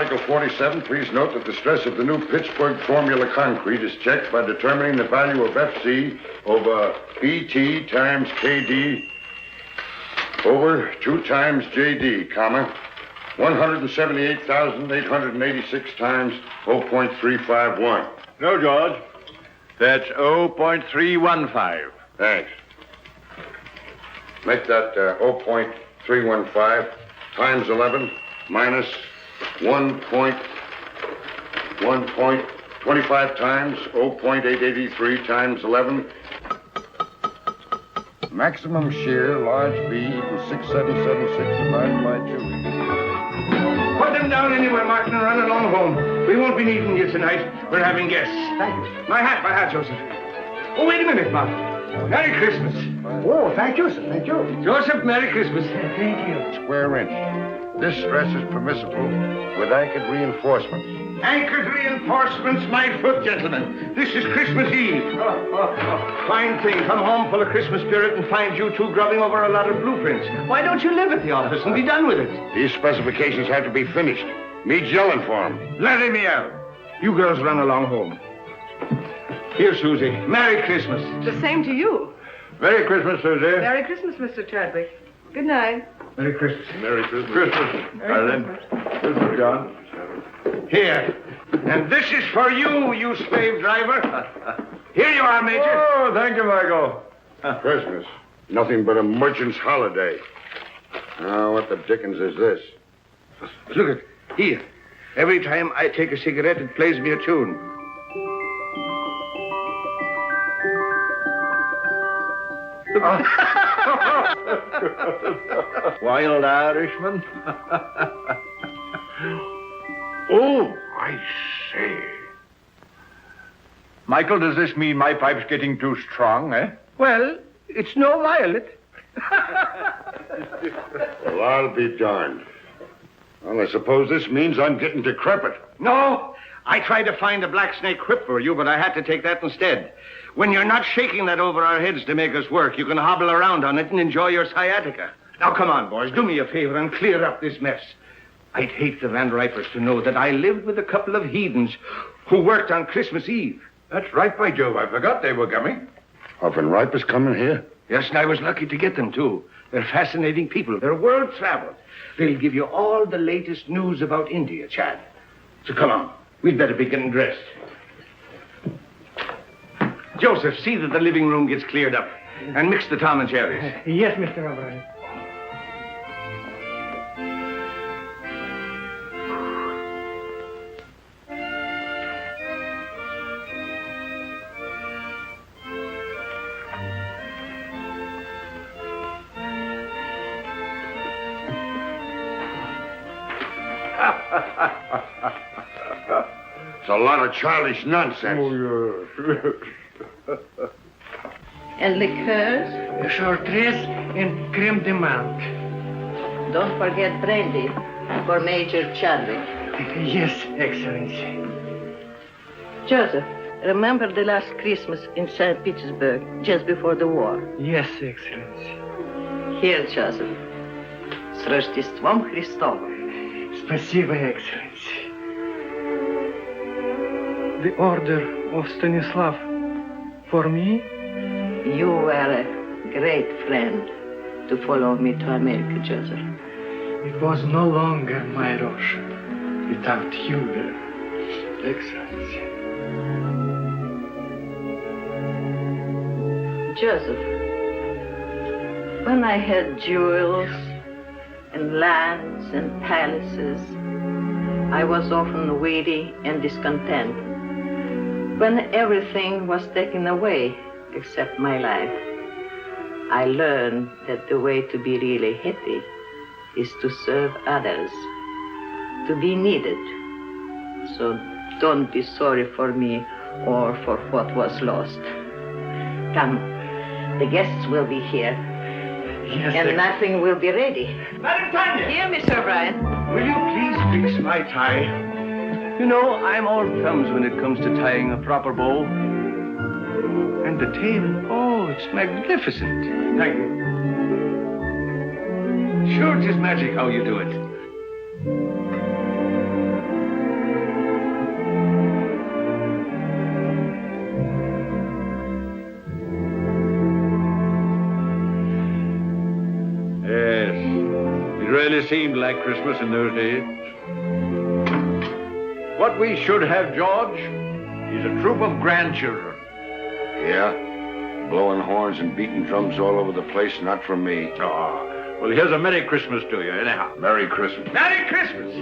Article 47, please note that the stress of the new Pittsburgh formula concrete is checked by determining the value of FC over BT times KD over 2 times JD, comma, 178,886 times 0.351. No, George. That's 0.315. Thanks. Make that 0.315 times 11 minus 1.25 times 0.883 times 11. Maximum shear, large B, equals 6776 divided by 2. Put them down anywhere, Martin, and run along home. We won't be needing you tonight. We're having guests. Thank you. My hat, Joseph. Oh, wait a minute, Martin. Merry Christmas. Oh, thank you, sir. Thank you. Joseph, Merry Christmas. Thank you. Square inch. This stress is permissible with anchored reinforcements. Anchored reinforcements, my foot, gentlemen. This is Christmas Eve. Fine thing. Come home full of Christmas spirit and find you two grubbing over a lot of blueprints. Why don't you live at the office and be done with it? These specifications have to be finished. Me's yelling for them. Let him out. You girls run along home. Here, Susie. Merry Christmas. The same to you. Merry Christmas, Susie. Merry Christmas, Mr. Chadwick. Good night. Merry Christmas. Merry Christmas. Christmas, darling. Christmas, John. Here. And this is for you, you slave driver. Here you are, Major. Oh, thank you, Michael. Christmas. Nothing but a merchant's holiday. Now, what the dickens is this? Look at here. Every time I take a cigarette, it plays me a tune. Wild Irishman. Oh, I say. Michael, does this mean my pipe's getting too strong, eh? Well, it's no violet. Well, I'll be darned. Well, I suppose this means I'm getting decrepit. No, I tried to find a black snake whip for you, but I had to take that instead. When you're not shaking that over our heads to make us work, you can hobble around on it and enjoy your sciatica. Now, come on, boys. Do me a favor and clear up this mess. I'd hate the Van Ripers to know that I lived with a couple of heathens who worked on Christmas Eve. That's right, by Jove. I forgot they were coming. Are Van Ripers coming here? Yes, and I was lucky to get them, too. They're fascinating people. They're world-traveled. They'll give you all the latest news about India, Chad. So come on. We'd better be getting dressed. Joseph, see that the living room gets cleared up. And mix the Tom and Jerry's. Yes, Mr. O'Brien. It's a lot of childish nonsense. And liqueurs? Chartreuse and creme de menthe. Don't forget brandy for Major Chadwick. Yes, Excellency. Joseph, remember the last Christmas in St. Petersburg, just before the war? Yes, Excellency. Here, Joseph. С Рождеством Христовым. Спасибо, Excellency. The order of Stanislav for me? You were a great friend to follow me to America, Joseph. It was no longer my Russia without you there, Excellency. Joseph, when I had jewels and lands and palaces, I was often weary and discontent. When everything was taken away except my life, I learned that the way to be really happy is to serve others, to be needed. So don't be sorry for me or for what was lost. Come, the guests will be here. Yes, And nothing will be ready. Madam Tanya! Here, Mr. O'Brien. Will you please fix my tie? You know, I'm all thumbs when it comes to tying a proper bow. And the tail, oh, it's magnificent. Thank you. Sure, it's just magic how you do it. really seemed like Christmas in those days. What we should have, George, is a troop of grandchildren. Yeah? Blowing horns and beating drums all over the place, not for me. Oh, well, here's a Merry Christmas to you, anyhow. Merry Christmas. Merry Christmas!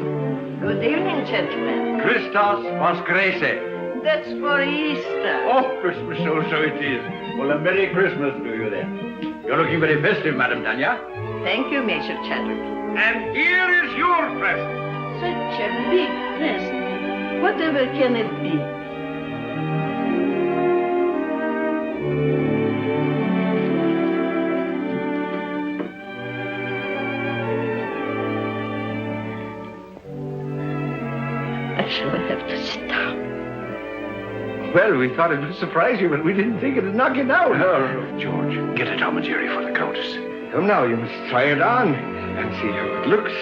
Good evening, gentlemen. Christos Voskrese. That's for Easter. Oh, Christmas, so it is. Well, a Merry Christmas to you then. You're looking very festive, Madame Tanya. Thank you, Major Chadwick. And here is your present. Such a big present. Whatever can it be? I shall have to sit down. Well, we thought it would surprise you, but we didn't think it'd knock you down. George, get a Tom and Jerry for the Countess. Come now, you must try it on and see how it looks.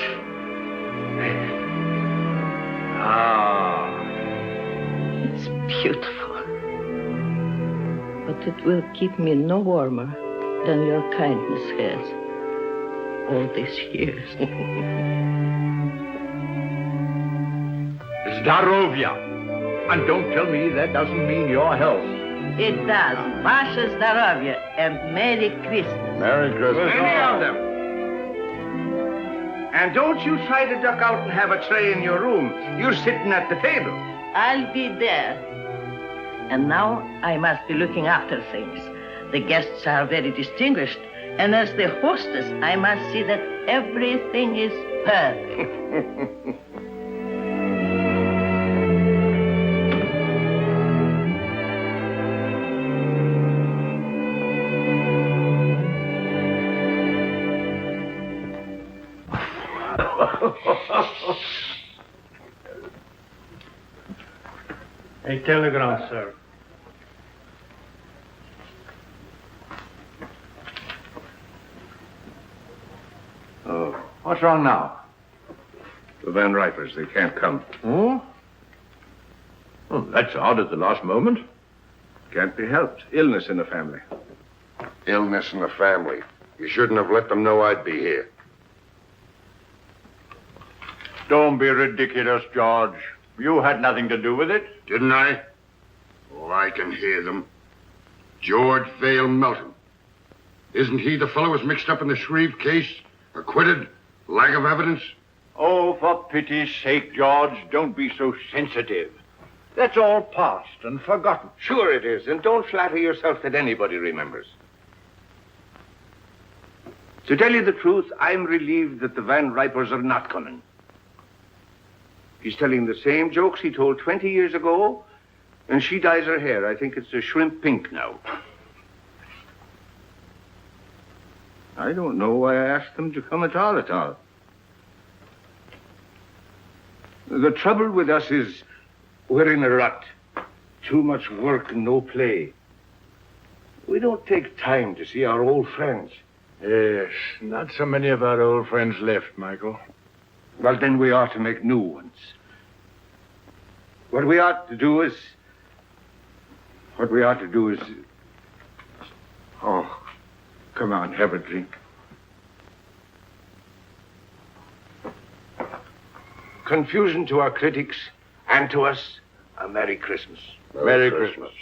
Ah. It's beautiful. But it will keep me no warmer than your kindness has all these years. Zdarovia. And don't tell me that doesn't mean your health. It does. Vasha Zdarovya and Merry Christmas. Merry Christmas. Many of them. And don't you try to duck out and have a tray in your room. You're sitting at the table. I'll be there. And now I must be looking after things. The guests are very distinguished, and as the hostess, I must see that everything is perfect. A telegram, sir. Oh, what's wrong now? The Van Ripers, they can't come. Oh? Oh, that's odd at the last moment. Can't be helped. Illness in the family. Illness in the family. You shouldn't have let them know I'd be here. Don't be ridiculous, George. You had nothing to do with it. Didn't I? Oh, I can hear them. George Vale Melton. Isn't he the fellow who's mixed up in the Shreve case? Acquitted? Lack of evidence? Oh, for pity's sake, George, don't be so sensitive. That's all past and forgotten. Sure it is, and don't flatter yourself that anybody remembers. To tell you the truth, I'm relieved that the Van Ripers are not coming. He's telling the same jokes he told 20 years ago, and she dyes her hair. I think it's a shrimp pink now. I don't know why I asked them to come at all. The trouble with us is we're in a rut. Too much work and no play. We don't take time to see our old friends. Yes, not so many of our old friends left, Michael. Well, then we ought to make new ones. What we ought to do is... Oh, come on, have a drink. Confusion to our critics and to us, a Merry Christmas. Merry Christmas.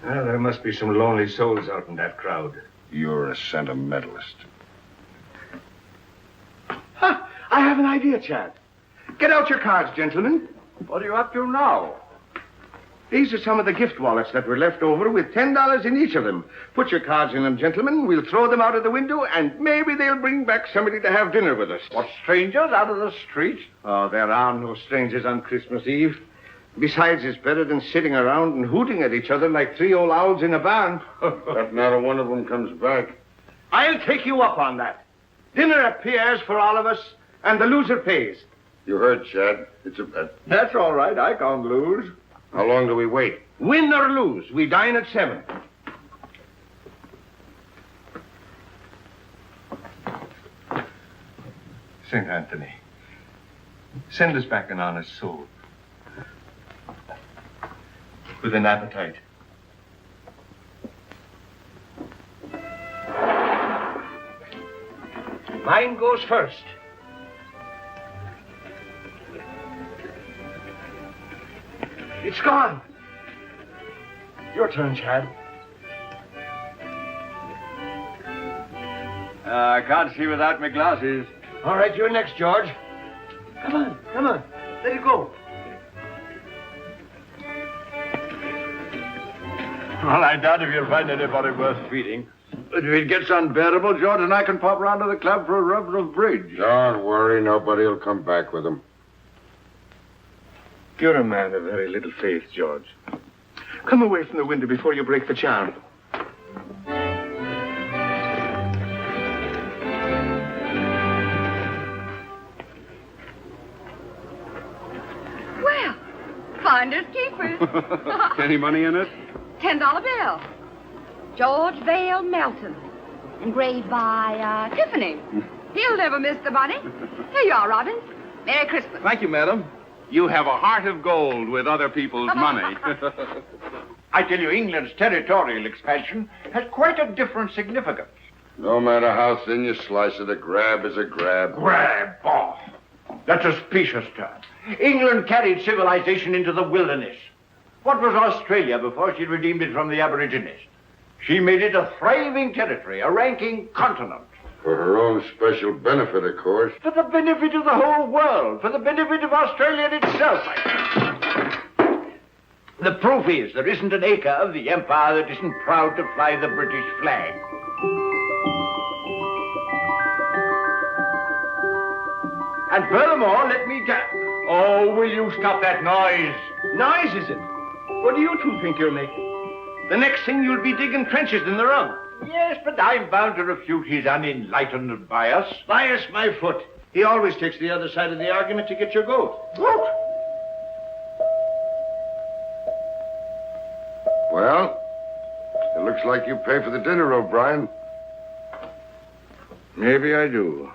Well, there must be some lonely souls out in that crowd. You're a sentimentalist. Ha! I have an idea, Chad. Get out your cards, gentlemen. What are you up to now? These are some of the gift wallets that were left over with $10 in each of them. Put your cards in them, gentlemen. We'll throw them out of the window, and maybe they'll bring back somebody to have dinner with us. What, strangers out of the street? Oh, there are no strangers on Christmas Eve. Besides, it's better than sitting around and hooting at each other like three old owls in a barn. But not a one of them comes back. I'll take you up on that. Dinner at Pierre's for all of us, and the loser pays. You heard, Chad. It's a bet. That's all right. I can't lose. How long do we wait? Win or lose, we dine at 7. St. Anthony, send us back an honest soul. With an appetite. Mine goes first. It's gone. Your turn, Chad. I can't see without my glasses. All right, you're next, George. Come on. Let it go. Well, I doubt if you'll find anybody worth feeding. But if it gets unbearable, George and I can pop round to the club for a rub of bridge. Don't worry, nobody will come back with him. You're a man of very little faith, George. Come away from the window before you break the charm. Well, finders keepers. Any money in it? $10 bill. George Vale Melton. Engraved by Tiffany. He'll never miss the money. Here you are, Robin. Merry Christmas. Thank you, madam. You have a heart of gold with other people's money. I tell you, England's territorial expansion has quite a different significance. No matter how thin you slice it, a grab is a grab. Grab off. That's a specious term. England carried civilization into the wilderness. What was Australia before she redeemed it from the Aborigines? She made it a thriving territory, a ranking continent. For her own special benefit, of course. For the benefit of the whole world, for the benefit of Australia itself. The proof is there isn't an acre of the empire that isn't proud to fly the British flag. And furthermore, let me tell... Oh, will you stop that noise? Noise, is it? What do you two think you're making? The next thing you'll be digging trenches in the rug. Yes, but I'm bound to refute his unenlightened bias. Bias my foot. He always takes the other side of the argument to get your goat. Goat? Well, it looks like you pay for the dinner, O'Brien. Maybe I do.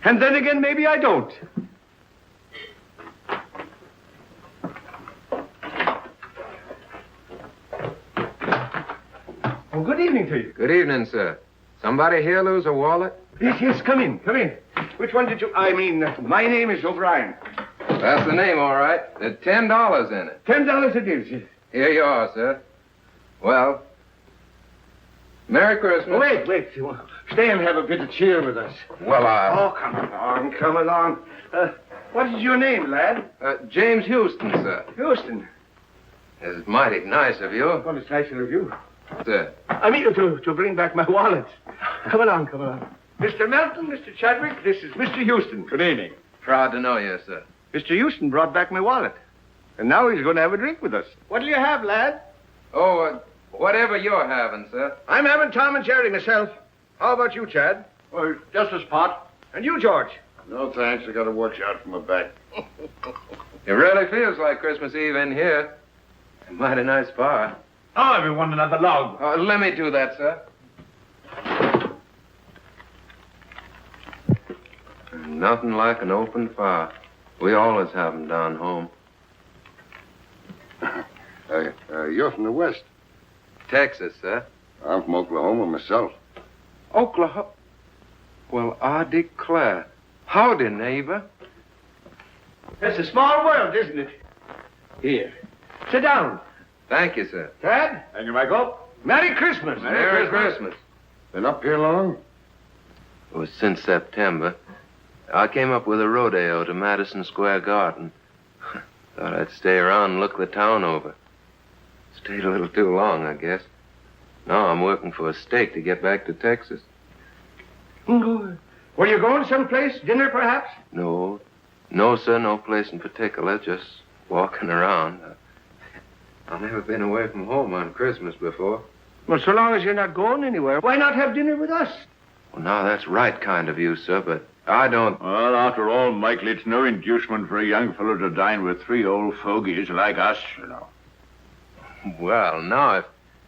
And then again, maybe I don't. Well, good evening to you. Good evening, sir. Somebody here lose a wallet? Yes, come in. Which one did you... my name is O'Brien. That's the name, all right. There's $10 in it. $10 it is, yes. Here you are, sir. Well, Merry Christmas. Wait. Stay and have a bit of cheer with us. Well, Oh, come along. What is your name, lad? James Houston, sir. Houston. It's mighty nice of you. Well, it's nicer of you. Sir. I mean to bring back my wallet. Come along. Mr. Melton, Mr. Chadwick, this is Mr. Houston. Good evening. Proud to know you, sir. Mr. Houston brought back my wallet. And now he's going to have a drink with us. What do you have, lad? Oh, whatever you're having, sir. I'm having Tom and Jerry myself. How about you, Chad? Well, just a spot. And you, George? No, thanks. I got to watch out for my back. It really feels like Christmas Eve in here. A mighty nice bar. Oh, everyone another log. Let me do that, sir. Nothing like an open fire. We always have them down home. You're from the West. Texas, sir. I'm from Oklahoma myself. Oklahoma? Well, I declare. Howdy, neighbor. It's a small world, isn't it? Here. Sit down. Thank you, sir. Chad? Thank you, Michael. Merry Christmas. Merry Christmas. Been up here long? It was since September. I came up with a rodeo to Madison Square Garden. Thought I'd stay around and look the town over. Stayed a little too long, I guess. Now I'm working for a stake to get back to Texas. Were you going someplace? Dinner, perhaps? No, sir, no place in particular. Just walking around. I've never been away from home on Christmas before. Well, so long as you're not going anywhere, why not have dinner with us? Well, now, that's right kind of you, sir, but I don't... Well, after all, Michael, it's no inducement for a young fellow to dine with three old fogies like us, you know. Well, now,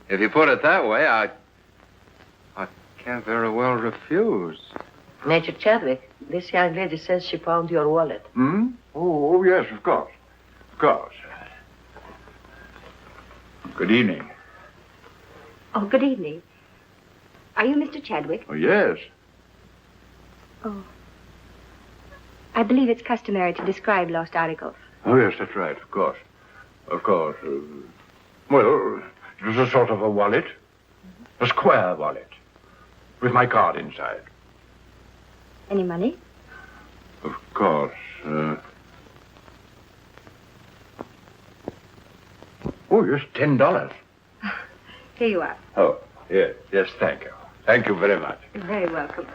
if you put it that way, I can't very well refuse. Major Chadwick, this young lady says she found your wallet. Hmm? Oh, yes, of course. Of course. Good evening. Oh, good evening. Are you Mr. Chadwick? Oh, yes. Oh. I believe it's customary to describe lost articles. Oh, yes, that's right, of course. Of course. Well, it was a sort of a wallet. A square wallet. With my card inside. Any money? Of course. Oh, yes, $10. Here you are. Oh, yes, thank you. Thank you very much. You're very welcome.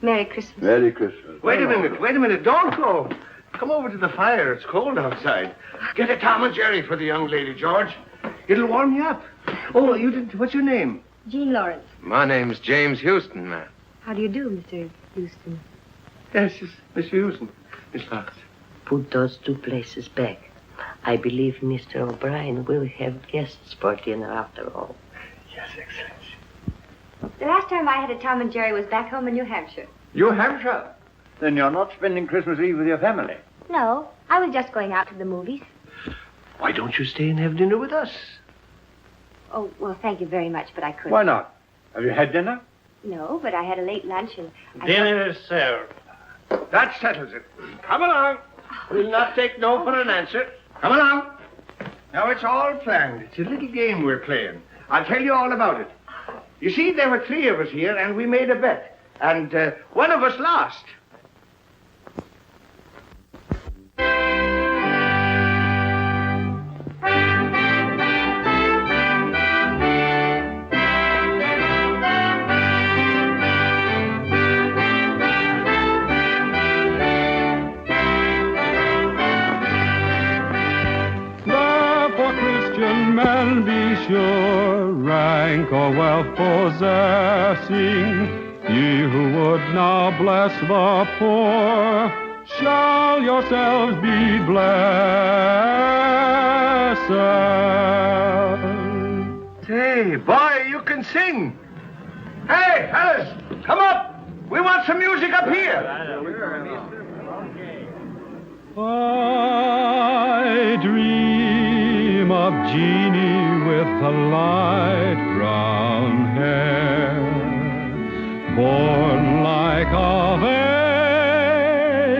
Merry Christmas. Merry Christmas. Wait a minute. Don't go. Come over to the fire. It's cold outside. Get a Tom and Jerry for the young lady, George. It'll warm you up. Oh, you didn't. What's your name? Jean Lawrence. My name's James Houston, ma'am. How do you do, Mr. Houston? Yes, Mr. Houston. Miss Lawrence. Put those 2 places back. I believe Mr. O'Brien will have guests for dinner after all. Yes, Excellency. The last time I had a Tom and Jerry was back home in New Hampshire. New Hampshire? Then you're not spending Christmas Eve with your family? No, I was just going out to the movies. Why don't you stay and have dinner with us? Oh, well, thank you very much, but I couldn't. Why not? Have you had dinner? No, but I had a late lunch and... Dinner is served. That settles it. Come along. We'll not take no for an answer. Come along. Now, it's all planned. It's a little game we're playing. I'll tell you all about it. You see, there were 3 of us here, and we made a bet. And one of us lost. Man be sure, rank or wealth possessing, ye who would now bless the poor, shall yourselves be blessed. Hey, boy, you can sing. Hey, fellas, come up. We want some music up here. I dream of Jeannie with the light brown hair, born like a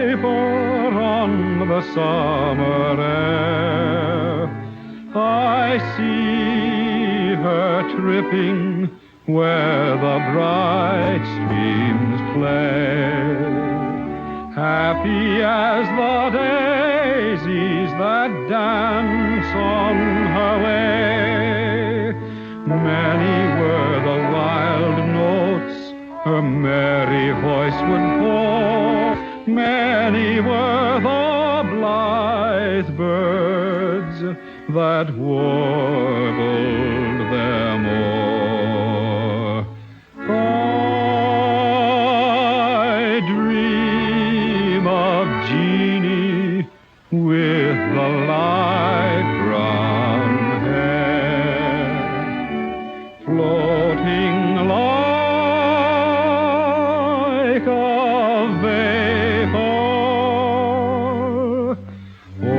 vapor on the summer air. I see her tripping where the bright streams play, happy as the daisies that dance on her way. Many were the wild notes her merry voice would pour, many were the blithe birds that warbled them o'er. I dream of Jeannie with the light brown hair, floating like a vapor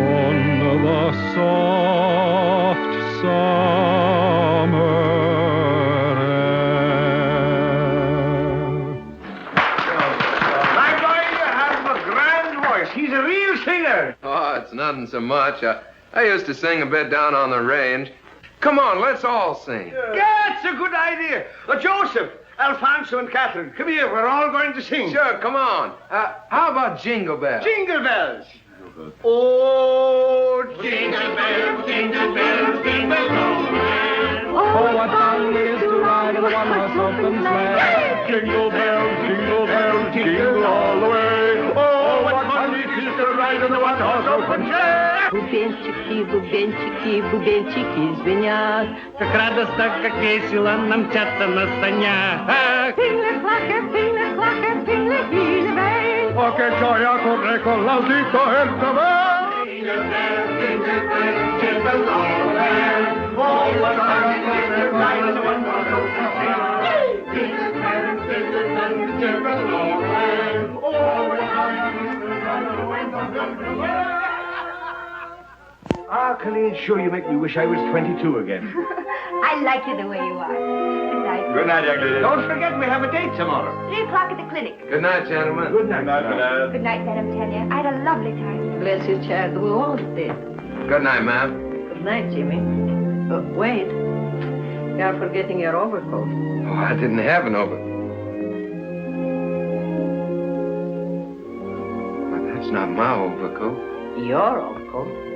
on the soft summer air. My boy, you have a grand voice. He's a real singer. Oh, it's nothing so much. I used to sing a bit down on the range. Come on, let's all sing. That's a good idea. Joseph, Alfonso, and Catherine, come here. We're all going to sing. Sure, come on. How about Jingle Bells? Jingle bells. Oh, jingle bells, jingle bells, jingle all the way. Oh, what fun it is to ride in a one-horse open sleigh. Jingle bells, jingle all the way. Oh, what fun it is to ride in the one-horse open sleigh. Бубенчики, бубенчики, бубенчики звенят. Как радостно, как весело нам мчаться на санях. Oh, che gioia corre con l'audito e il cavallo. Jingle bells, jingle bells, jingle all the way. Oh, what fun it is to ride in the one-horse open sleigh. Jingle bells, jingle bells, jingle all the way. Ah, Colleen, sure you make me wish I was 22 again. I like you the way you are. Good night. Good night, young lady. Don't forget we have a date tomorrow. 3 o'clock at the clinic. Good night, gentlemen. Good night. Good night, Madam Tanya. I had a lovely time. Bless you, child. We all did. Good night, ma'am. Good night, Jimmy. Wait. You are forgetting your overcoat. Oh, I didn't have an overcoat. But that's not my overcoat. Your overcoat?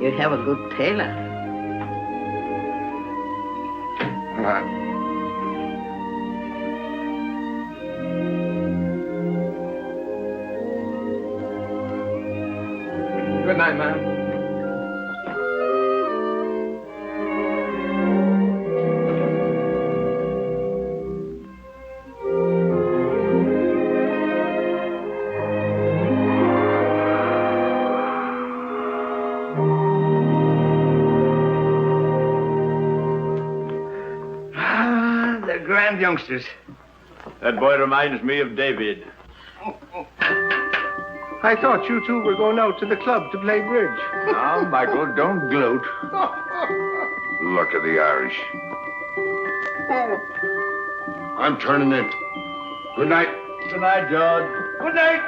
You have a good tailor. Good night, ma'am. Ah, they're grand youngsters. That boy reminds me of David. I thought you two were going out to the club to play bridge. Now, Michael, don't gloat. Luck of the Irish. I'm turning in. Good night. Good night, George. Good night.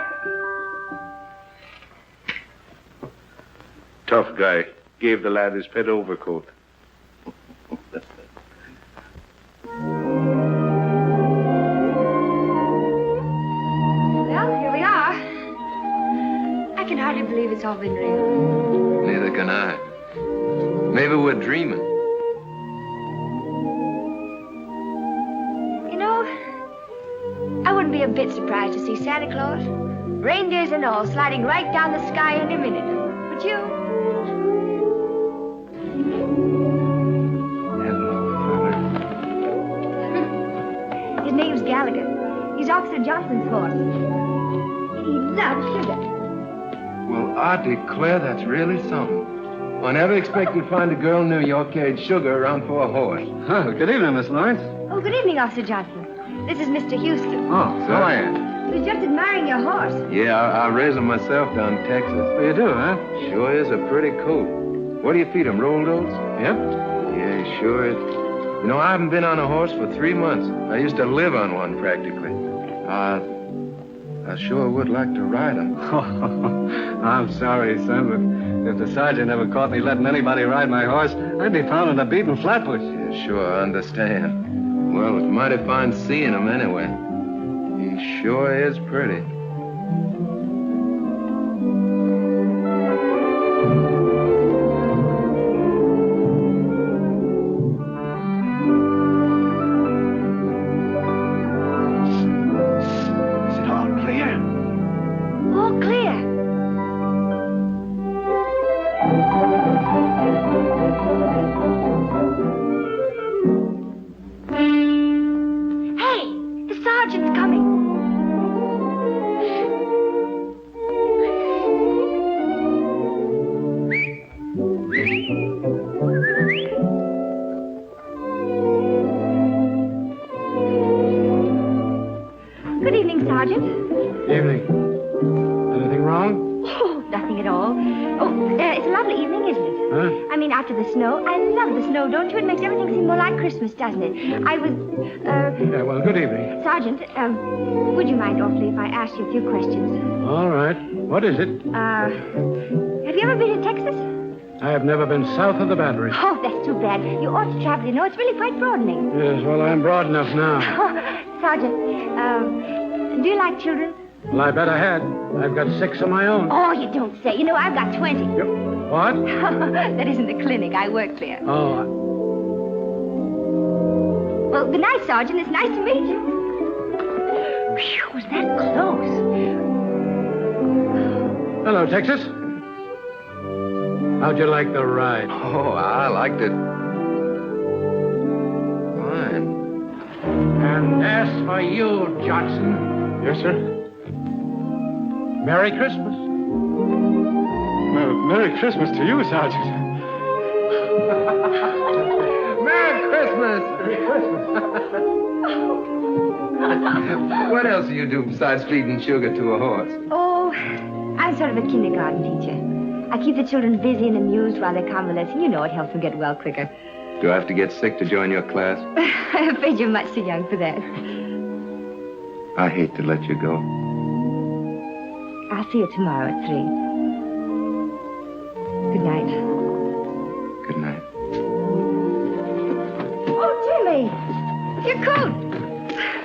Tough guy. Gave the lad his pet overcoat. Well, here we are. I can hardly believe it's all been real. Neither can I. Maybe we're dreaming. You know, I wouldn't be a bit surprised to see Santa Claus, reindeers and all, sliding right down the sky in a minute. Would you? His name's Gallagher. He's Officer Johnson's horse. He loves sugar. Well, I declare that's really something. I never expected to find a girl in New York carried sugar around for a horse. Oh, good evening, Miss Lawrence. Oh, good evening, Officer Johnson. This is Mr. Houston. Oh, so I am. He was just admiring your horse. Yeah, I raised him myself down in Texas. You do, huh? Sure is a pretty coat. What do you feed him, rolled oats? Yep. Yeah, sure is. You know, I haven't been on a horse for 3 months. I used to live on one practically. I sure would like to ride him. I'm sorry, son, but if the sergeant ever caught me letting anybody ride my horse, I'd be found in a beaten flatbush. Yeah, sure, I understand. Well, it's mighty fine seeing him anyway. He sure is pretty. Is it all clear? All clear. Hey, the sergeant's coming. Good evening, Sergeant. Evening. Anything wrong? Oh, nothing at all. Oh, it's a lovely evening, isn't it? Huh? I mean, after the snow. I love the snow, don't you? It makes everything seem more like Christmas, doesn't it? I was, Yeah, well, good evening. Sergeant, would you mind awfully if I asked you a few questions? All right. What is it? Have you ever been to Texas? I have never been south of the Battery. Oh, that's too bad. You ought to travel, you know. It's really quite broadening. Yes, well, I'm broad enough now. Sergeant, do you like children? Well, I bet I had. I've got 6 of my own. Oh, you don't say. You know, I've got 20. Yep. What? That isn't the clinic. I work there. Oh, Well, good night, Sergeant. It's nice to meet you. Phew, was that close? hello, Texas. How'd you like the ride? Oh, I liked it. Fine. And as for you, Johnson. Yes, sir. Merry Christmas. Merry Christmas to you, Sergeant. Christmas! What else do you do besides feeding sugar to a horse? Oh, I'm sort of a kindergarten teacher. I keep the children busy and amused while they're convalescing. You know, it helps them get well quicker. Do I have to get sick to join your class? I'm afraid you're much too young for that. I hate to let you go. I'll see you tomorrow at 3. Good night. Good night. Oh, Jimmy! Your coat!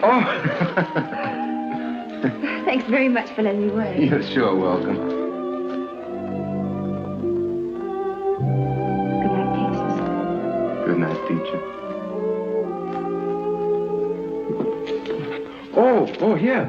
Oh! Thanks very much for letting me wear it. You're sure welcome. Good night, Texas. Good night, teacher. Oh, here.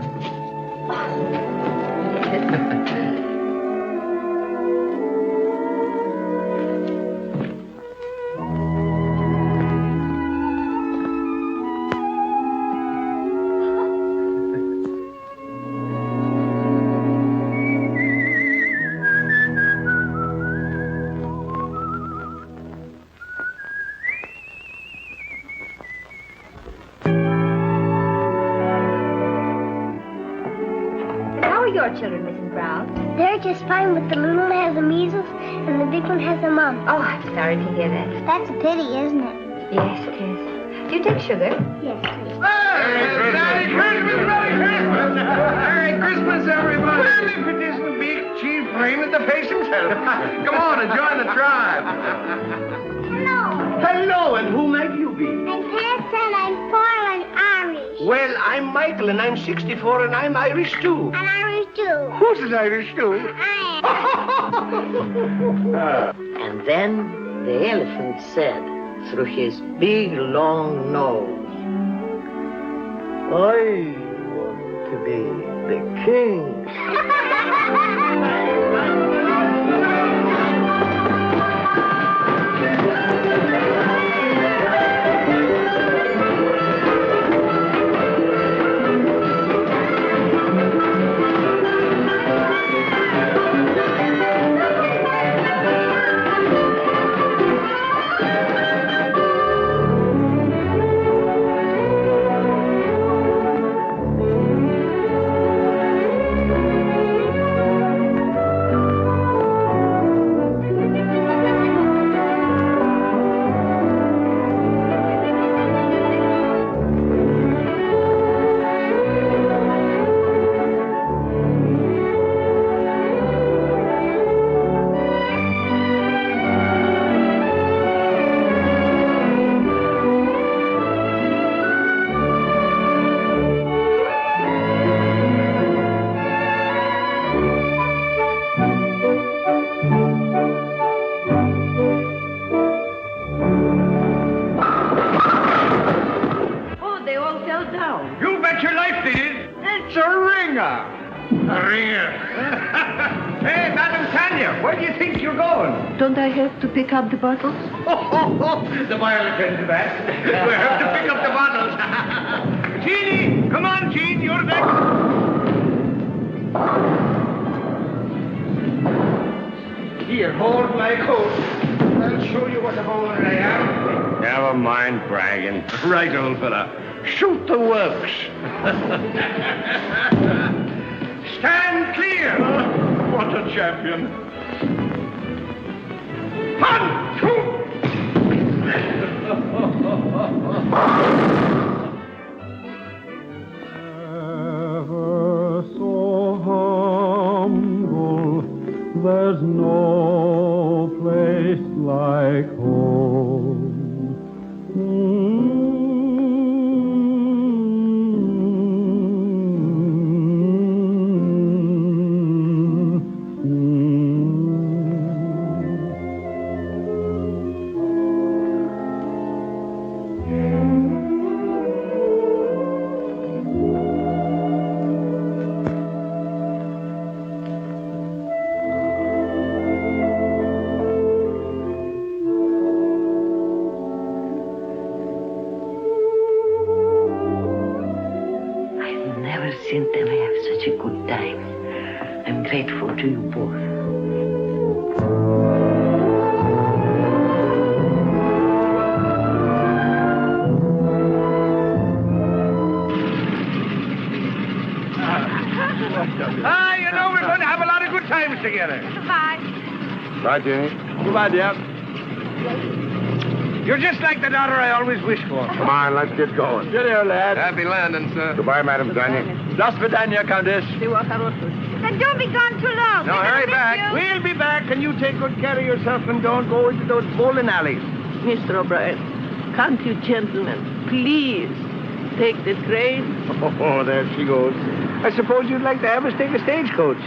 How are your children, Mrs. Brown? They're just fine, but the little one has the measles and the big one has the mumps. Oh, I'm sorry to hear that. That's a pity, isn't it? Yes, it is. Do you take sugar? Yes, please. Merry Christmas! Merry Christmas, everybody! Well, if it isn't Big Chief Raymond the Face himself. Come on and join the tribe. Hello. Hello, and who might you be? I'm Pat and I'm 4 and Irish. Well, I'm Michael, and I'm 64, and I'm Irish, too. And Irish too. Who's an Irish, too? I am. And then the elephant said through his big long nose, I want to be the king. You bet your life they did. It's a ringer. A ringer. Hey, Madam Tanya, where do you think you're going? Don't I have to pick up the bottles? The boy will attend to that. We'll have to pick up the bottles. Jeannie, come on, Jean, you're next. Here, hold my coat. I'll show you what a bowler I am. Never mind bragging. Right, old fella. Shoot the works. Stand clear. What a champion. 1, 'Ever so humble, there's no place like home. Seen them have such a good time. I'm grateful to you both. You know, we're going to have a lot of good times together. Goodbye. Bye, Jenny. Goodbye, dear. You're just like the daughter I always wished for. Come on, let's get going. Cheerio, lad. Happy landing, sir. Goodbye, Madam Danya. До свидания, Countess. And don't be gone too long. No, We're gonna hurry miss back. you. We'll be back, and you take good care of yourself and don't go into those bowling alleys. Mr. O'Brien, can't you gentlemen please take the train? Oh, there she goes. I suppose you'd like to have us take a stagecoach.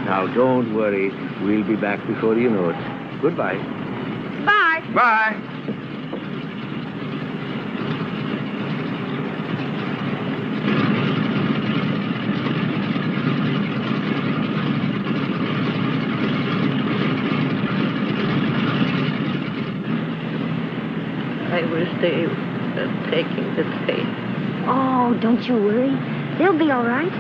Now, don't worry. We'll be back before you know it. Goodbye. Bye. Bye. I will stay taking the train. Oh, don't you worry. They'll be all right.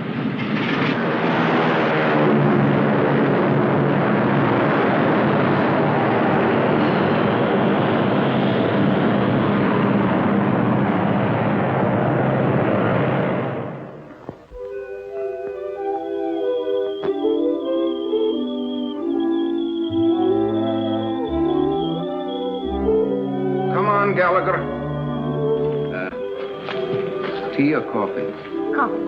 Come on, Gallagher. Tea or coffee? Coffee.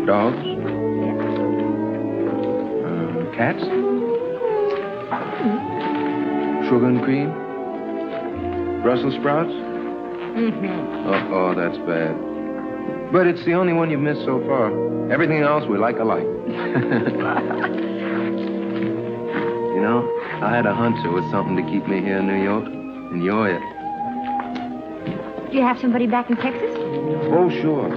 Dogs? Cats? Sugar and cream? Brussels sprouts? Mm-hmm. Oh, that's bad. But it's the only one you've missed so far. Everything else we like alike. You know, I had a hunch there was something to keep me here in New York, and you're it. Do you have somebody back in Texas? Oh, sure.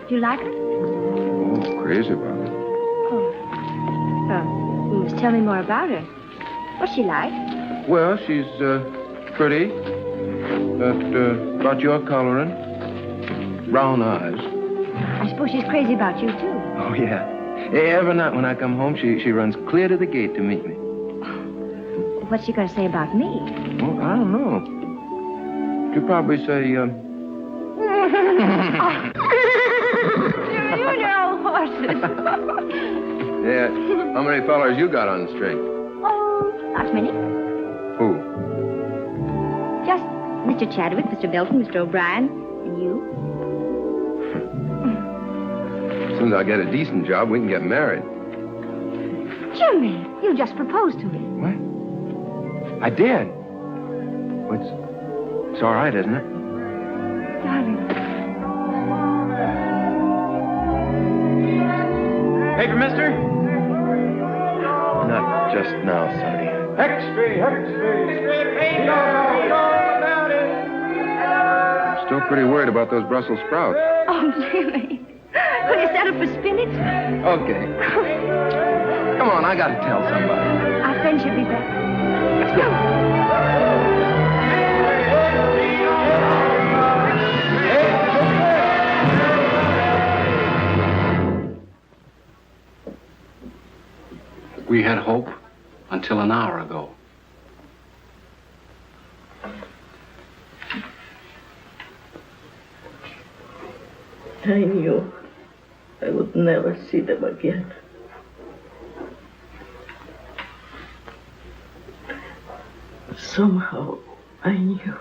Do you like her? Oh, crazy about it. You must tell me more about her. What's she like? Well, she's pretty. About your coloring. Brown eyes. I suppose she's crazy about you, too. Oh, yeah. Every night when I come home, she runs clear to the gate to meet me. What's she going to say about me? Well, I don't know. She'll probably say, You know horses. yeah, how many fellers you got on the string? Oh, not many. Who? Just Mr. Chadwick, Mr. Belton, Mr. O'Brien, and you. As soon as I get a decent job, we can get married. Jimmy, you just proposed to me. What? I did. Well, it's all right, isn't it? Darling. Paper, mister? Not just now, Sonny. Extra. I'm still pretty worried about those Brussels sprouts. Oh, Jimmy. Will you settle for spinach? Okay. Come on, I gotta tell somebody. Our friend should be back. Let's go. We had hope until an hour ago. I knew I would never see them again. Somehow I knew.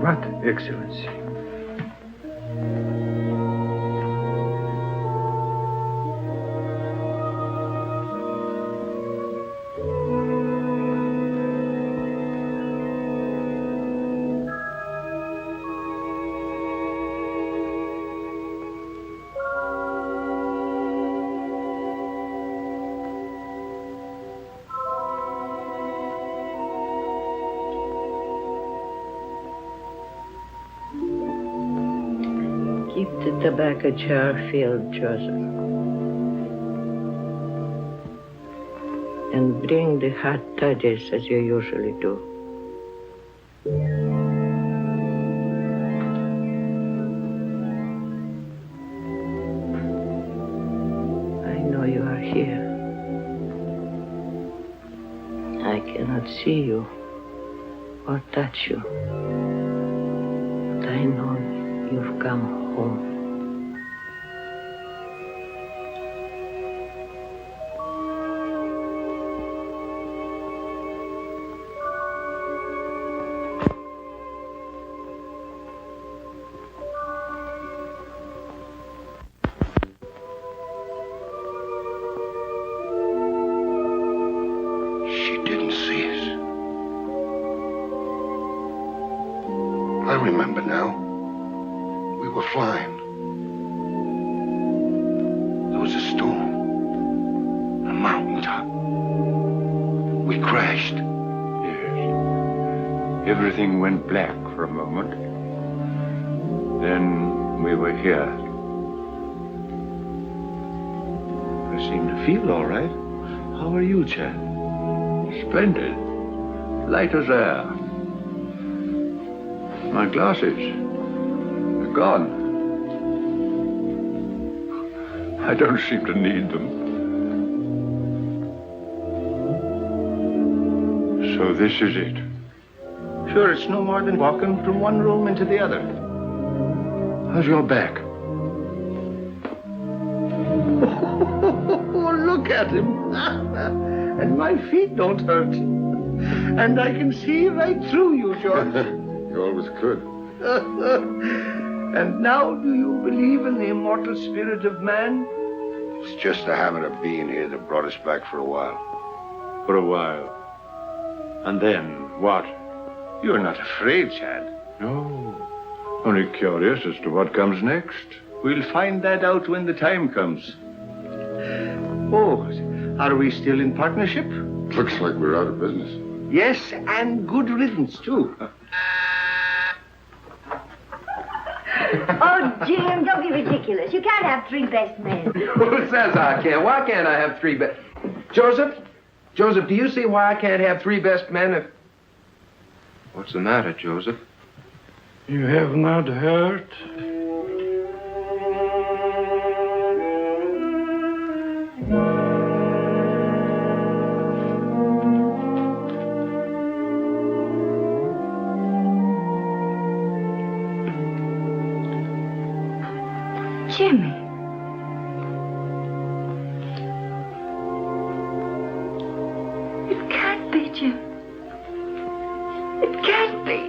What, Excellency? Keep the tobacco jar filled, Joseph. And bring the hot toddies as you usually do. I know you are here. I cannot see you or touch you. But I know you've come home. She didn't see us. I remember now. We were flying. There was a storm. A mountaintop. We crashed. Yes. Everything went black for a moment. Then we were here. I seem to feel all right. How are you, Chad? Splendid. Light as air. My glasses. They're gone. I don't seem to need them. So this is it. Sure, it's no more than walking from one room into the other. How's your back? Oh, look at him. And my feet don't hurt. And I can see right through you, George. You always could. And now do you believe in the immortal spirit of man? It's just the habit of being here that brought us back for a while. For a while. And then what? You're not afraid, Chad. No. Only curious as to what comes next. We'll find that out when the time comes. Oh, are we still in partnership? Looks like we're out of business. Yes, and good riddance, too. Oh, Jim, don't be ridiculous. You can't have three best men. Who says I can't? Why can't I have three best... Joseph, do you see why I can't have three best men if... What's the matter, Joseph? You have not heard? Jimmy. It can't be, Jim. It can't be.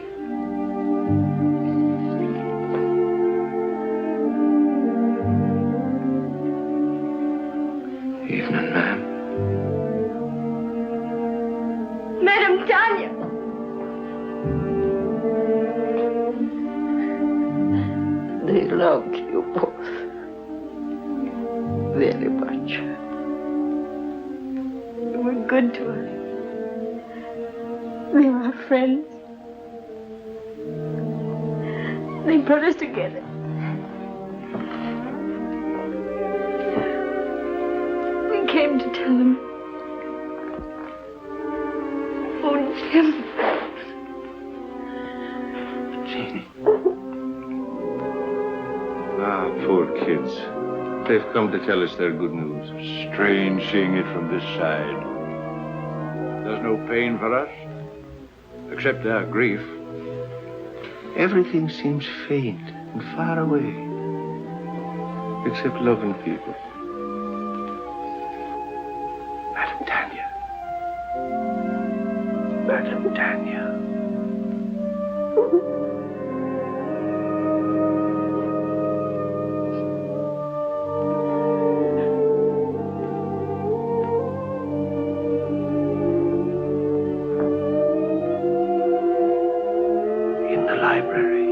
Evening, ma'am. Madam Tanya. They loved you both very much. You were good to us. They were our friends. They brought us together. We came to tell them. Oh, Jim. Jeannie. Ah, poor kids. They've come to tell us their good news. Strange seeing it from this side. There's no pain for us, except our grief. Everything seems faint and far away, except loving people. Madam Tanya. Madam Tanya. In the library.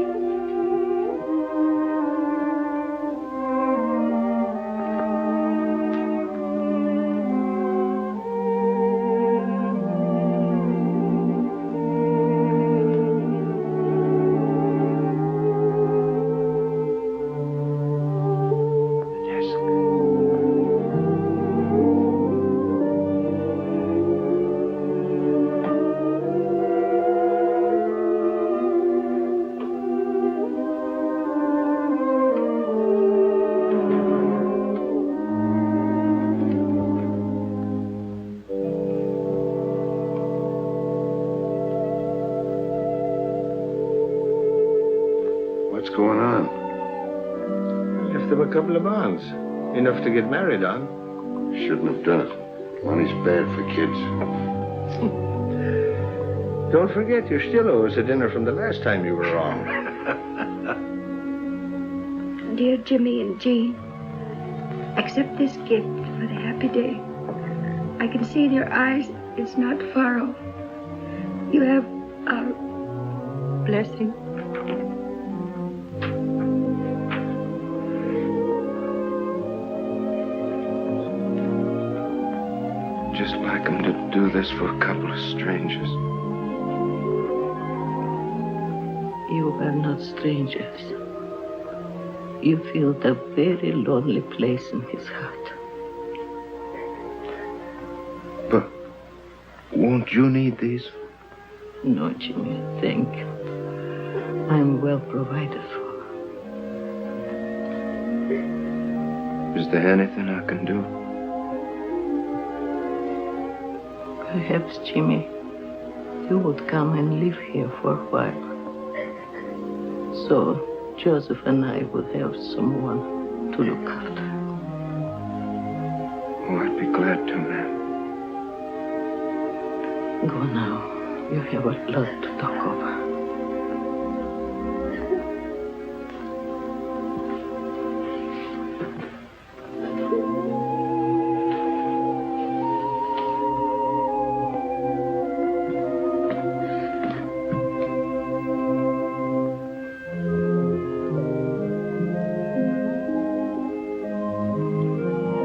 left them a couple of bonds. Enough to get married on. Shouldn't have done it. Money's bad for kids. Don't forget, you still owe us a dinner from the last time you were wrong. Dear Jimmy and Jean, accept this gift for the happy day. I can see in your eyes it's not far off. You have our blessing. Just like him to do this for a couple of strangers. You are not strangers. You feel the very lonely place in his heart. But won't you need these? No, Jimmy, thank you. I'm well provided for. Is there anything I can do? Perhaps, Jimmy, you would come and live here for a while. So Joseph and I would have someone to look after. Oh, I'd be glad to, ma'am. Go now. You have a lot to talk over.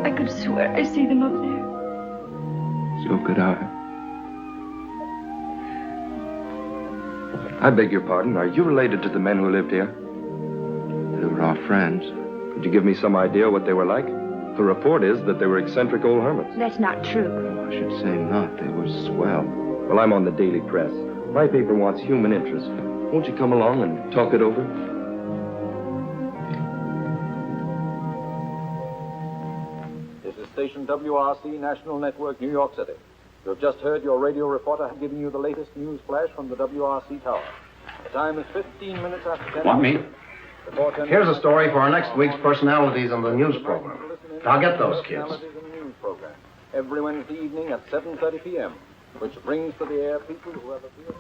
I could swear I see them up there. So could I. I beg your pardon. Are you related to the men who lived here? They were our friends. Could you give me some idea what they were like? The report is that they were eccentric old hermits. That's not true. I should say not. They were swell. Well, I'm on the Daily Press. My paper wants human interest. Won't you come along and talk it over? This is station WRC National Network, New York City. You have just heard your radio reporter giving you the latest news flash from the WRC tower. The time is 15 minutes after 10. Want me? Here's a story for our next week's personalities on the news program. Now get those kids. News program every Wednesday evening at 7:30 p.m., which brings to the air people who have appeared.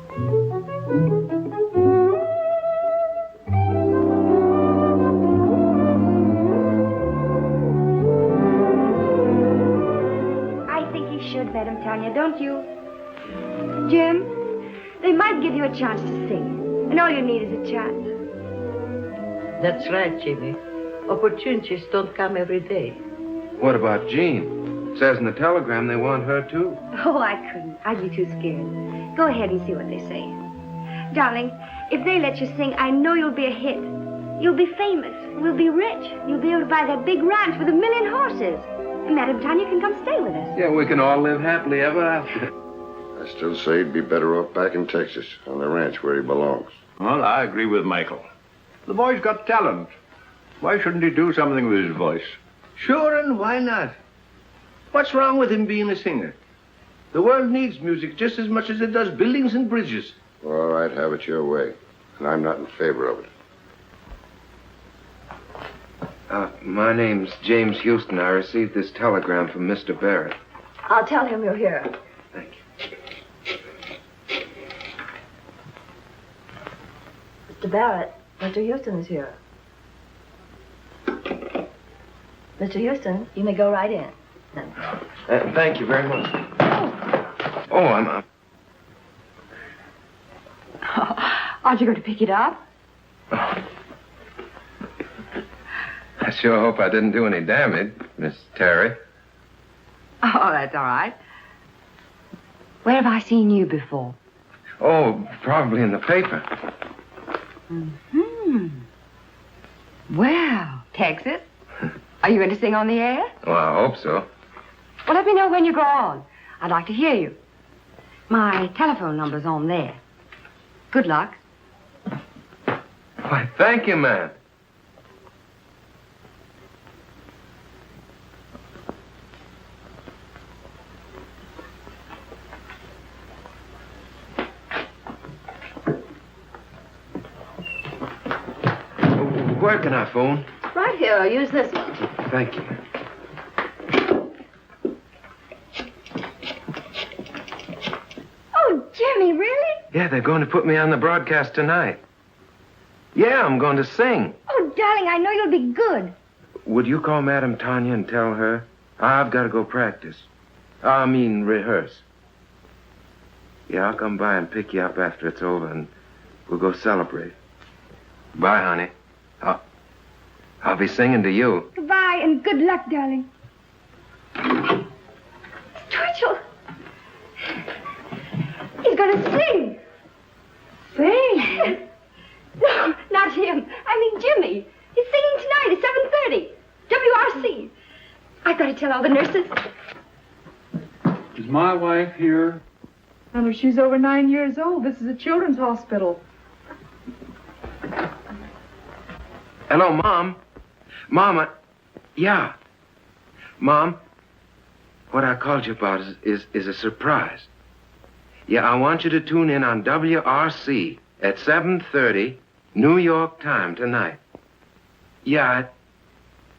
Should, Madam Tanya, don't you? Jim, they might give you a chance to sing, and all you need is a chance. That's right, Jimmy. Opportunities don't come every day. What about Jean? It says in the telegram they want her, too. Oh, I couldn't. I'd be too scared. Go ahead and see what they say. Darling, if they let you sing, I know you'll be a hit. You'll be famous. We'll be rich. You'll be able to buy that big ranch with 1,000,000 horses. And Madam Tanya can come stay with us. Yeah, we can all live happily ever after. I still say he'd be better off back in Texas, on the ranch where he belongs. Well, I agree with Michael. The boy's got talent. Why shouldn't he do something with his voice? Sure, and why not? What's wrong with him being a singer? The world needs music just as much as it does buildings and bridges. All right, have it your way. And I'm not in favor of it. My name's James Houston. I received this telegram from Mr. Barrett. I'll tell him you're here. Thank you. Mr. Barrett, Mr. Houston is here. Mr. Houston, you may go right in. Thank you very much. Oh, I'm... Aren't you going to pick it up? I sure hope I didn't do any damage, Miss Terry. Oh, that's all right. Where have I seen you before? Oh, probably in the paper. Hmm. Well, Texas. Are you going to sing on the air? Well, I hope so. Well, let me know when you go on. I'd like to hear you. My telephone number's on there. Good luck. Why, thank you, ma'am. Where can I phone? Right here. I'll use this one. Thank you. Oh, Jimmy, really? Yeah, they're going to put me on the broadcast tonight. Yeah, I'm going to sing. Oh, darling, I know you'll be good. Would you call Madame Tanya and tell her? I've got to go practice. Rehearse. Yeah, I'll come by and pick you up after it's over, and we'll go celebrate. Bye, honey. I'll be singing to you. Goodbye, and good luck, darling. Twitchell! He's going to sing. Sing? No, not him. I mean Jimmy. He's singing tonight at 7:30. WRC. I've got to tell all the nurses. Is my wife here? Well, she's over 9 years old. This is a children's hospital. Hello, Mom. Mama. Yeah. Mom, what I called you about is a surprise. Yeah, I want you to tune in on WRC at 7:30, New York time tonight. Yeah,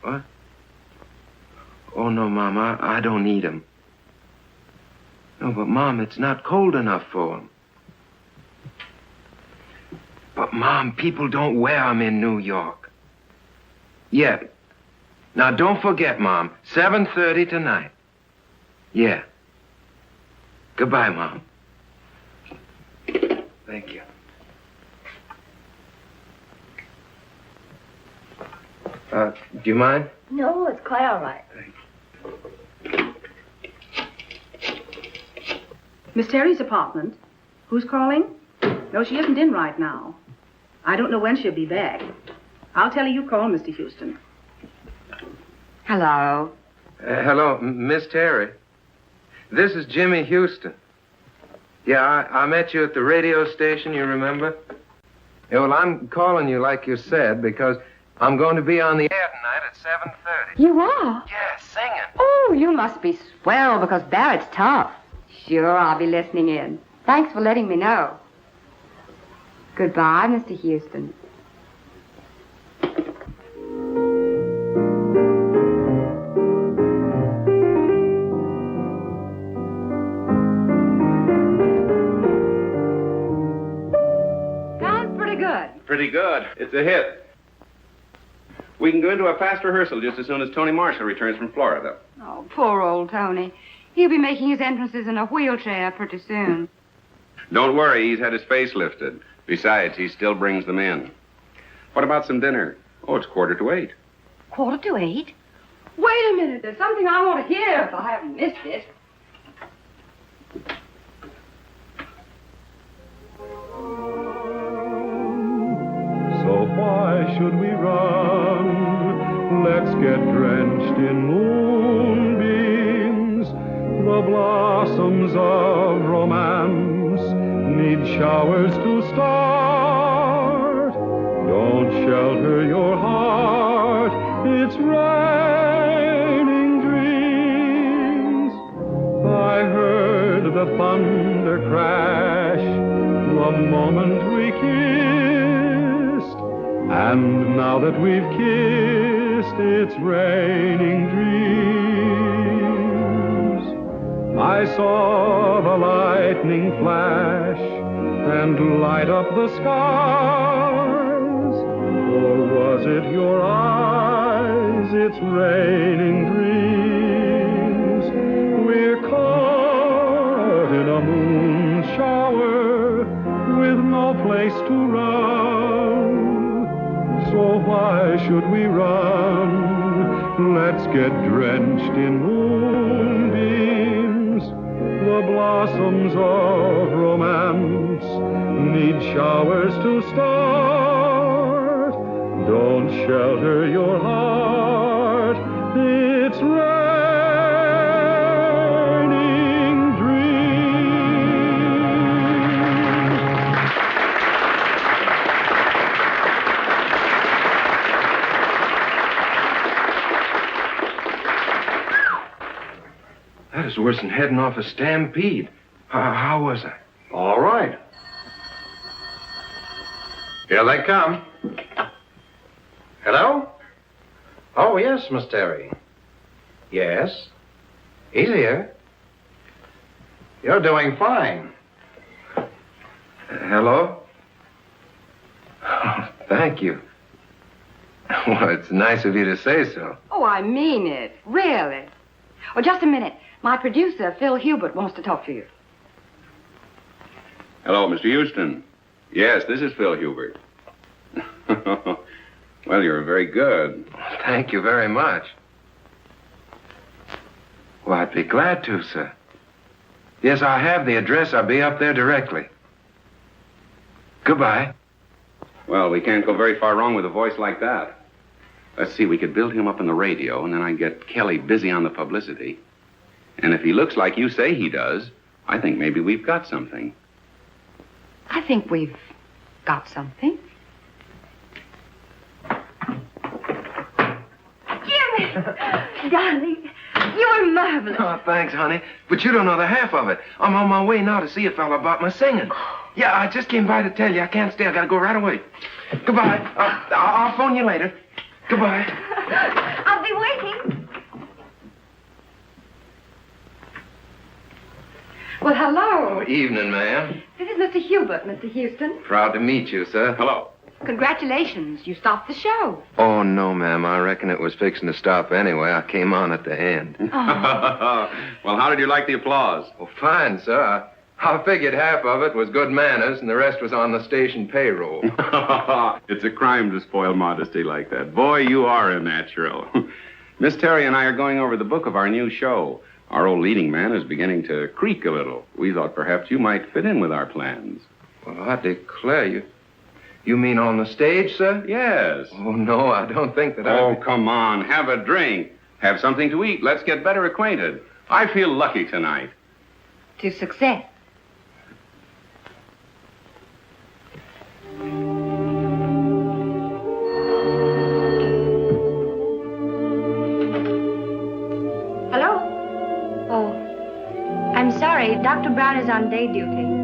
what? Oh, no, Mom, I don't need 'em. No, but, Mom, it's not cold enough for 'em. But, Mom, people don't wear 'em in New York. Yeah. Now, don't forget, Mom, 7:30 tonight. Yeah. Goodbye, Mom. Thank you. Do you mind? No, it's quite all right. Miss Terry's apartment. Who's calling? No, she isn't in right now. I don't know when she'll be back. I'll tell her you called, Mr. Houston. Hello. Hello, Miss Terry. This is Jimmy Houston. Yeah, I met you at the radio station, you remember? Yeah, well, I'm calling you like you said because I'm going to be on the air tonight at 7:30. You are? Yeah, singing. Oh, you must be swell because Barrett's tough. Sure, I'll be listening in. Thanks for letting me know. Goodbye, Mr. Houston. Sounds pretty good. Pretty good. It's a hit. We can go into a fast rehearsal just as soon as Tony Marshall returns from Florida. Oh, poor old Tony. He'll be making his entrances in a wheelchair pretty soon. Don't worry, he's had his face lifted. Besides, he still brings them in. What about some dinner? Oh, it's 7:45. 7:45? Wait a minute. There's something I want to hear if I haven't missed it. So why should we run? Let's get drenched in moonbeams. The blossoms of romance need showers to start. Don't shelter your heart, it's raining dreams. I heard the thunder crash the moment we kissed, and now that we've kissed, it's raining dreams. I saw the lightning flash and light up the skies, or was it your eyes? It's raining dreams. We're caught in a moon shower with no place to run. So why should we run? Let's get drenched in moonbeams. The blossoms of romance need showers to start. Don't shelter your heart, it's raining dreams. That is worse than heading off a stampede. How was I? All right. Here they come. Hello? Oh, yes, Miss Terry. Yes. He's here. You're doing fine. Hello? Oh, thank you. Well, it's nice of you to say so. Oh, I mean it. Really. Oh, just a minute. My producer, Phil Hubert, wants to talk to you. Hello, Mr. Houston. Yes, this is Phil Hubert. Well, you're very good. Thank you very much. Well, I'd be glad to, sir. Yes, I have the address. I'll be up there directly. Goodbye. Well, we can't go very far wrong with a voice like that. Let's see, we could build him up on the radio, and then I'd get Kelly busy on the publicity. And if he looks like you say he does, I think maybe we've got something. I think we've got something. Jimmy! Darling, you were marvelous. Oh, thanks, honey. But you don't know the half of it. I'm on my way now to see a fellow about my singing. Yeah, I just came by to tell you. I can't stay. I gotta go right away. Goodbye. I'll phone you later. Goodbye. I'll be waiting. Well, hello. Oh, evening, ma'am. This is Mr. Hubert, Mr. Houston. Proud to meet you, sir. Hello. Congratulations. You stopped the show. Oh, no, ma'am. I reckon it was fixing to stop anyway. I came on at the end. Well, how did you like the applause? Well, fine, sir. I figured half of it was good manners and the rest was on the station payroll. It's a crime to spoil modesty like that. Boy, you are a natural. Miss Terry and I are going over the book of our new show. Our old leading man is beginning to creak a little. We thought perhaps you might fit in with our plans. Well, I declare you. You mean on the stage, sir? Yes. Oh, no, I don't think that Oh, come on. Have a drink. Have something to eat. Let's get better acquainted. I feel lucky tonight. To success. Hello? Oh, I'm sorry. Dr. Brown is on day duty.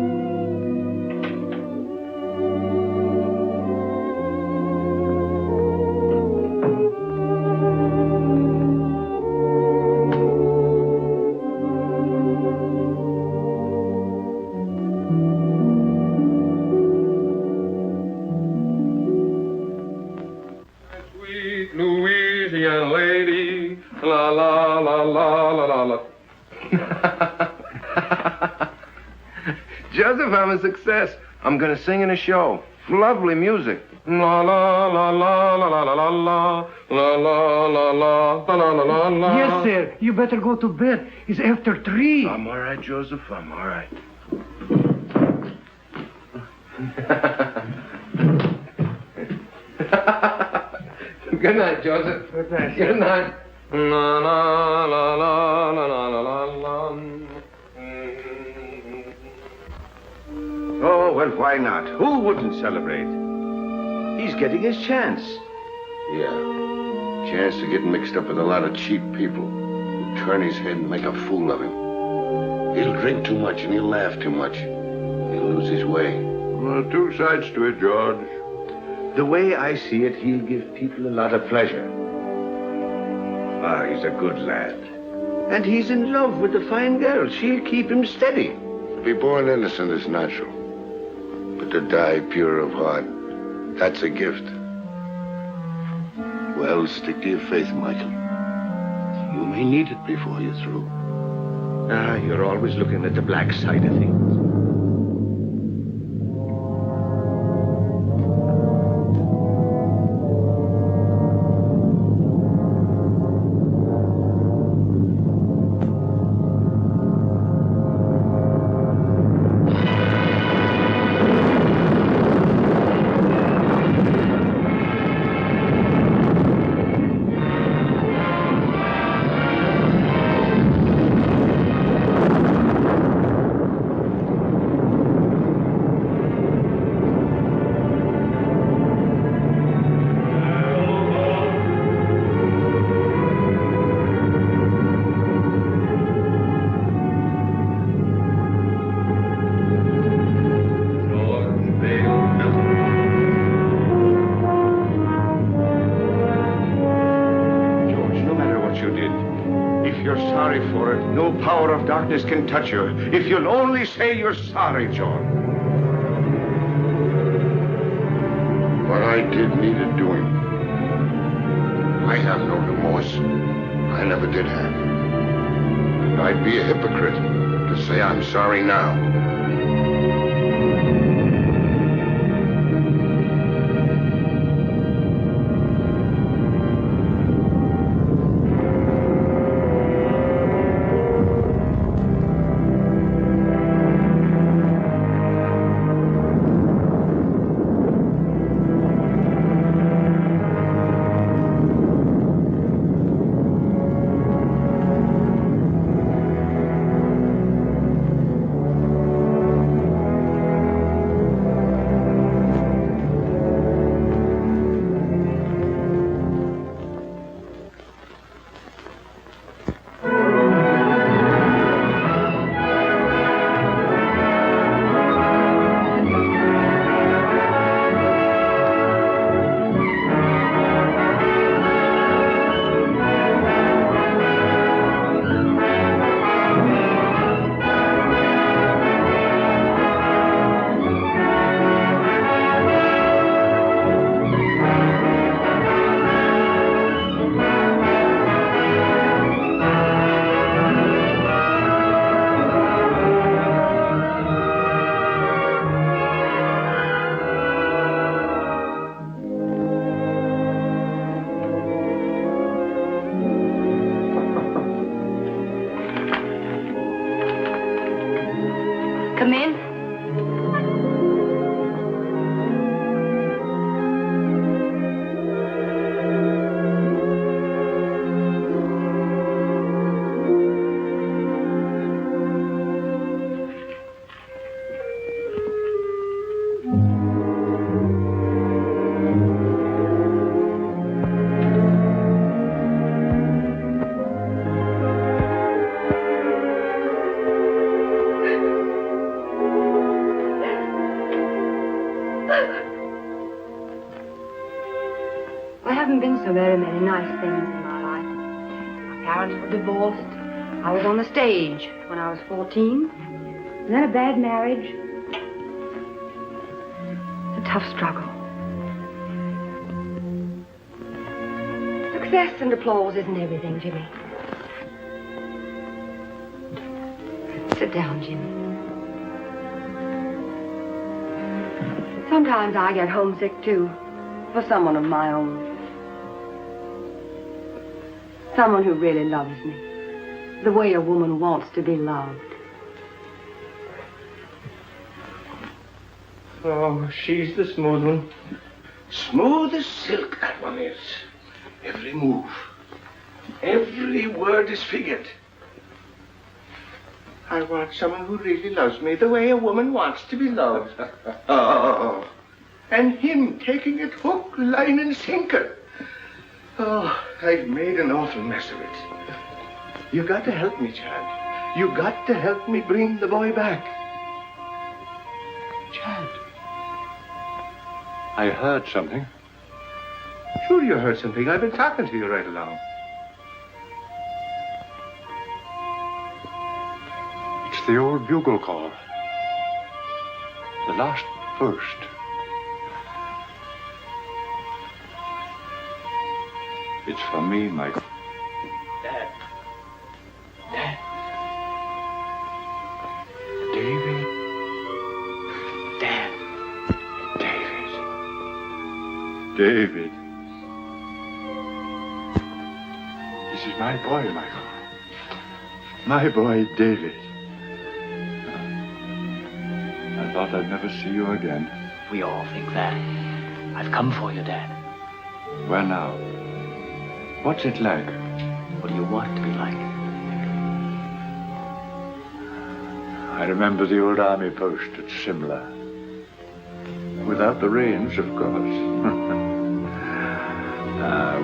Sweet Louisiana lady, la la la la la la la. Joseph, I'm a success. I'm going to sing in a show. Lovely music. La la la la la la la la la la la la la la la la. Yes, sir. You better go to bed. It's after 3. I'm all right, Joseph. I'm all right. Good night, Joseph. Good night. Good night. La la la la la la la la. Oh, well, why not? Who wouldn't celebrate? He's getting his chance. Yeah. Chance to get mixed up with a lot of cheap people who turn his head and make a fool of him. He'll drink too much and he'll laugh too much. He'll lose his way. Well, two sides to it, George. The way I see it, he'll give people a lot of pleasure. Ah, he's a good lad. And he's in love with a fine girl. She'll keep him steady. To be born innocent is natural. But to die pure of heart, that's a gift. Well, stick to your faith, Michael. You may need it before you're through. Ah, you're always looking at the black side of things. you did. If you're sorry for it, no power of darkness can touch you. If you'll only say you're sorry, John. What I did needed doing. I have no remorse. I never did have. And I'd be a hypocrite to say I'm sorry now. Come in. There haven't been so very many nice things in my life. My parents were divorced. I was on the stage when I was 14. And then a bad marriage. It's a tough struggle. Success and applause isn't everything, Jimmy. Sit down, Jimmy. Sometimes I get homesick, too, for someone of my own. Someone who really loves me, the way a woman wants to be loved. Oh, she's the smooth one. Smooth as silk, that one is. Every move, every word is figured. I want someone who really loves me the way a woman wants to be loved. Oh, and him taking it hook, line, and sinker. Oh, I've made an awful mess of it. You got to help me, Chad. You got to help me bring the boy back. Chad. I heard something. Sure you heard something. I've been talking to you right along. It's the old bugle call. The last burst. It's from me, Michael. Dad. Dad. David. Dad. David. This is my boy, Michael. My boy, David. I thought I'd never see you again. We all think that. I've come for you, Dad. Where now? What's it like? What do you want it to be like? I remember the old army post at Simla. Without the rains, of course.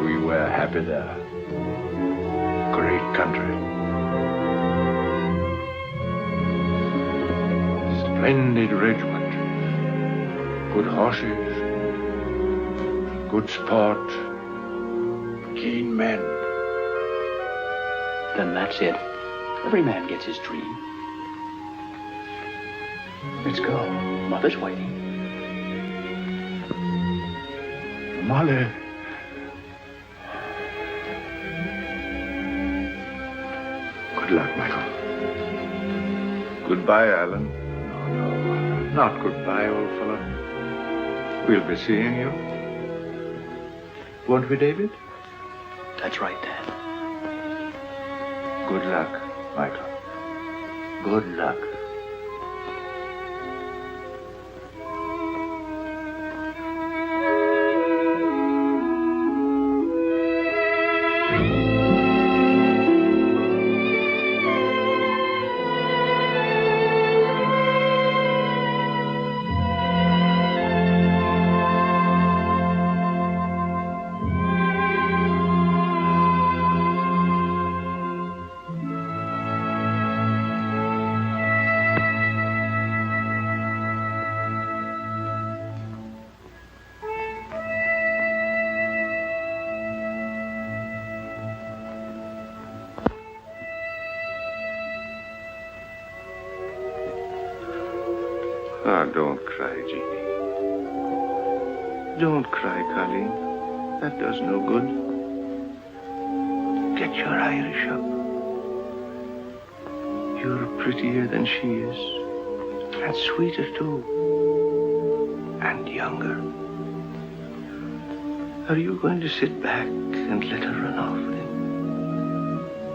We were happy there. Great country. Splendid regiment. Good horses. Good sport. Keen men. then that's it. Every man gets his dream. Let's go. Mother's waiting. Molly. Good luck, Michael. Goodbye, Alan. No, not goodbye, old fellow. We'll be seeing you. Won't we, David? That's right, Dad. Good luck, Michael. Good luck. Ah, don't cry, Jeannie. Don't cry, Colleen. That does no good. Get your Irish up. You're prettier than she is. And sweeter, too. And younger. Are you going to sit back and let her run off then?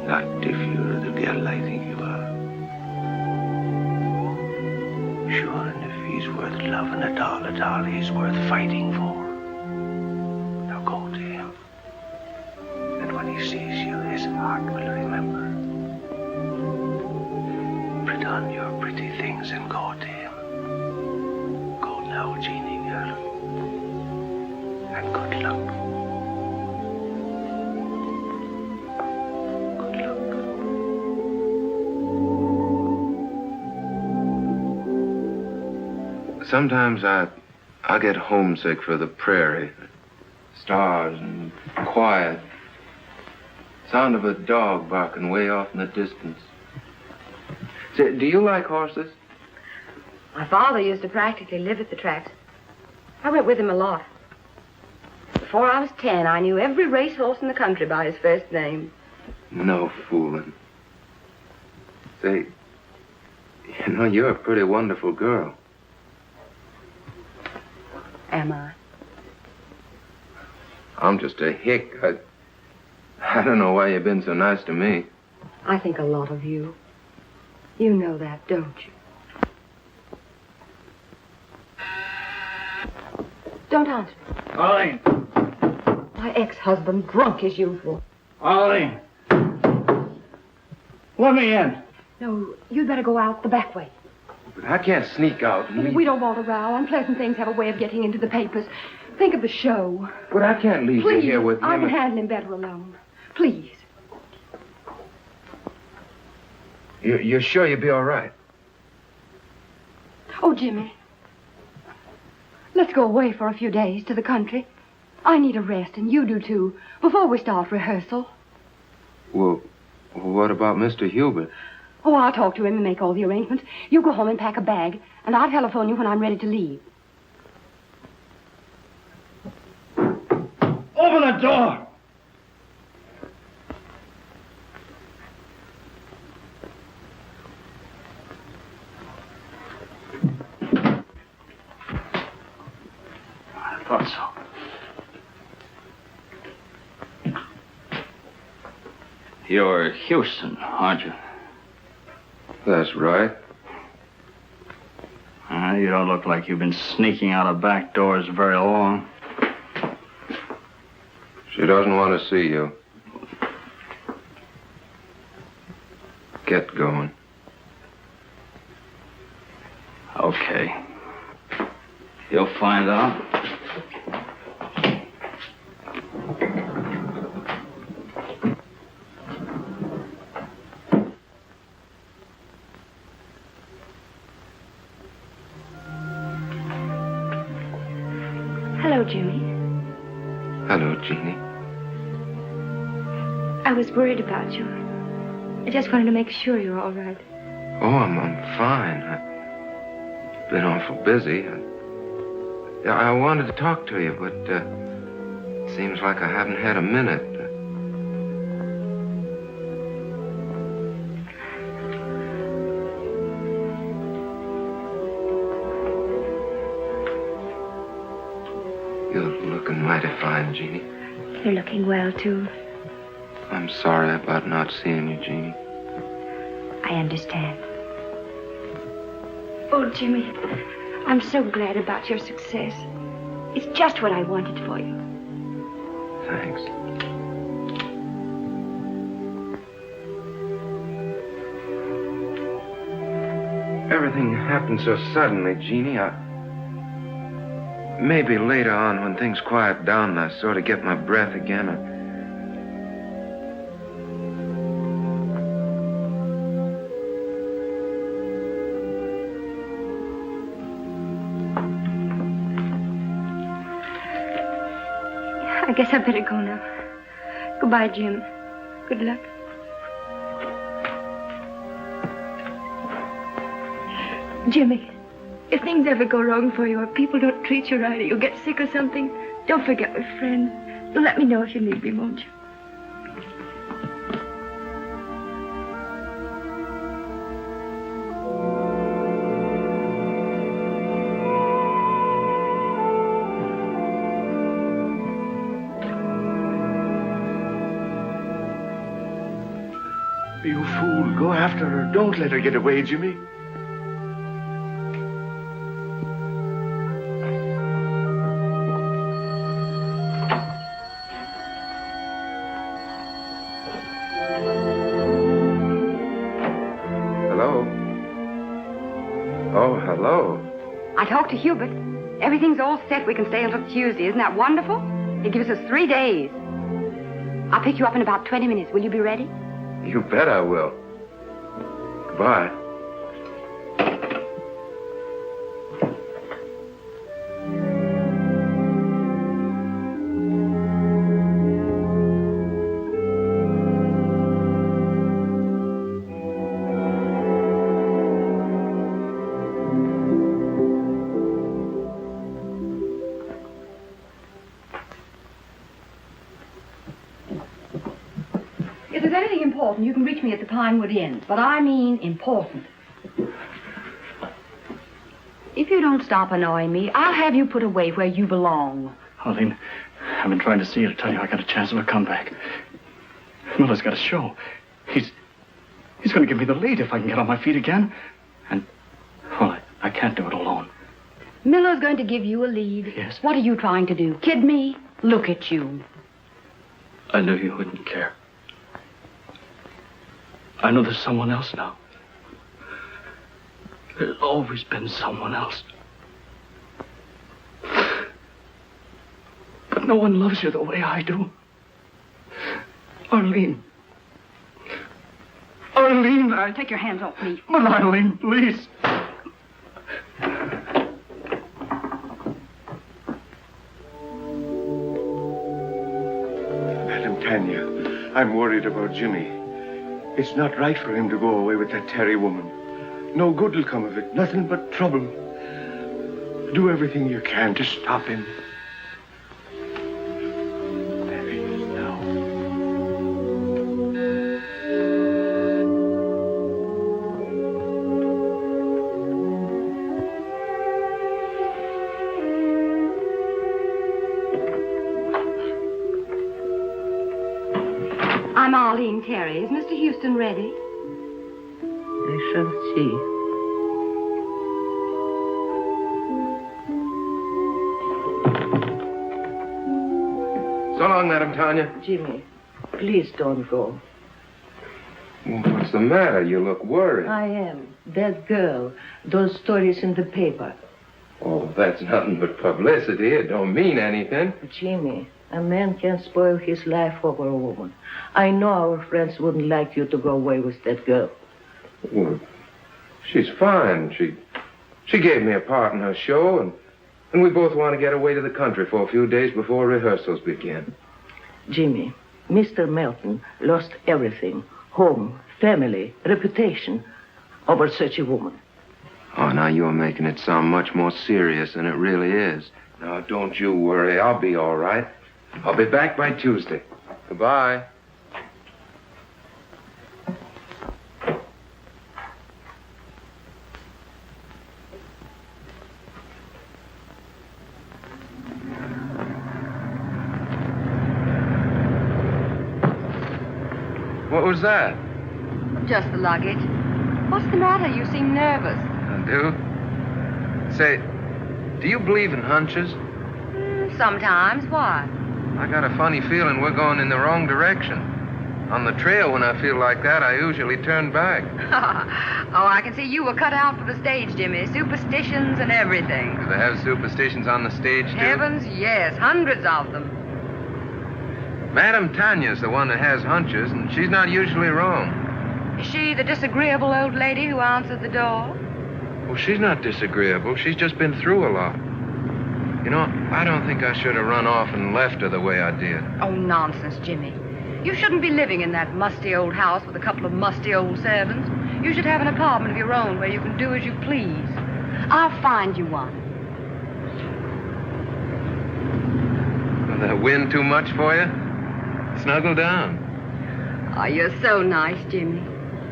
Not if you're the girl I think you are. Sure, and if he's worth loving at all, he's worth fighting for. Now go to him. And when he sees you, his heart will remember. Put on your pretty things and go to him. Go now, Jeannie girl. And good luck. Sometimes I get homesick for the prairie. Stars and quiet. Sound of a dog barking way off in the distance. Say, do you like horses? My father used to practically live at the tracks. I went with him a lot. Before I was 10, I knew every racehorse in the country by his first name. No fooling. Say, you know, you're a pretty wonderful girl. Am I? I'm just a hick. I don't know why you've been so nice to me. I think a lot of you. You know that, don't you? Don't answer. Arlene. My ex-husband, drunk as usual. Arlene. Let me in. No, you'd better go out the back way. But I can't sneak out. We don't want a row. Unpleasant things have a way of getting into the papers. Think of the show. But I can't leave you here with him. I can handle him better alone. Please. You're sure you'll be all right? Oh, Jimmy. Let's go away for a few days to the country. I need a rest, and you do too, before we start rehearsal. Well, what about Mr. Hubert? Oh, I'll talk to him and make all the arrangements. You go home and pack a bag, and I'll telephone you when I'm ready to leave. Open the door! I thought so. You're Houston, aren't you? That's right. You don't look like you've been sneaking out of back doors very long. She doesn't want to see you. Get going. Okay. You'll find out. Hello, Jimmy. Hello, Jeannie. I was worried about you. I just wanted to make sure you're all right. Oh, I'm fine. I've been awful busy. I wanted to talk to you, but it seems like I haven't had a minute. You're looking mighty fine, Jeannie. You're looking well, too. I'm sorry about not seeing you, Jeannie. I understand. Oh, Jimmy, I'm so glad about your success. It's just what I wanted for you. Thanks. Everything happened so suddenly, Jeannie. Maybe later on, when things quiet down and I sort of get my breath again, I guess I better go now. Goodbye, Jim. Good luck. Jimmy, if things ever go wrong for you or people don't treat you right or you get sick or something, don't forget we're friends. You'll let me know if you need me, won't you? You fool. Go after her. Don't let her get away, Jimmy. Hello? Oh, hello. I talked to Hubert. Everything's all set. We can stay until Tuesday. Isn't that wonderful? It gives us 3 days. I'll pick you up in about 20 minutes. Will you be ready? You bet I will. Goodbye. If there's anything important, you can reach me at the Pinewood Inn. But I mean important. If you don't stop annoying me, I'll have you put away where you belong. Arlene, I've been trying to see you to tell you I got a chance of a comeback. Miller's got a show. He's going to give me the lead if I can get on my feet again. And, well, I can't do it alone. Miller's going to give you a lead. Yes. What are you trying to do? Kid me? Look at you. I knew you wouldn't care. I know there's someone else now. There's always been someone else. But no one loves you the way I do. Arlene. Arlene, Take your hands off me. But Arlene, please. Madam Tanya, I'm worried about Jimmy. It's not right for him to go away with that Terry woman. No good will come of it. Nothing but trouble. Do everything you can to stop him. There he is now. I'm Arlene Terry. Is Mr. Houston ready? I shall see. So long, Madam Tanya. Jimmy, please don't go. What's the matter? You look worried. I am. That girl, those stories in the paper. Oh, that's nothing but publicity. It don't mean anything. Jimmy, a man can't spoil his life over a woman. I know our friends wouldn't like you to go away with that girl. Well, she's fine. She gave me a part in her show, and we both want to get away to the country for a few days before rehearsals begin. Jimmy, Mr. Melton lost everything. Home, family, reputation over such a woman. Oh, now you're making it sound much more serious than it really is. Now, don't you worry. I'll be all right. I'll be back by Tuesday. Goodbye. What was that? Just the luggage. What's the matter? You seem nervous. I do? Say, do you believe in hunches? Sometimes. Why? I got a funny feeling we're going in the wrong direction. On the trail, when I feel like that, I usually turn back. Oh, I can see you were cut out for the stage, Jimmy. Superstitions and everything. Do they have superstitions on the stage, too? Heavens, yes. Hundreds of them. Madame Tanya's the one that has hunches, and she's not usually wrong. Is she the disagreeable old lady who answered the door? Well, she's not disagreeable. She's just been through a lot. You know, I don't think I should have run off and left her the way I did. Oh, nonsense, Jimmy. You shouldn't be living in that musty old house with a couple of musty old servants. You should have an apartment of your own where you can do as you please. I'll find you one. Will that wind too much for you? Snuggle down. Oh, you're so nice, Jimmy.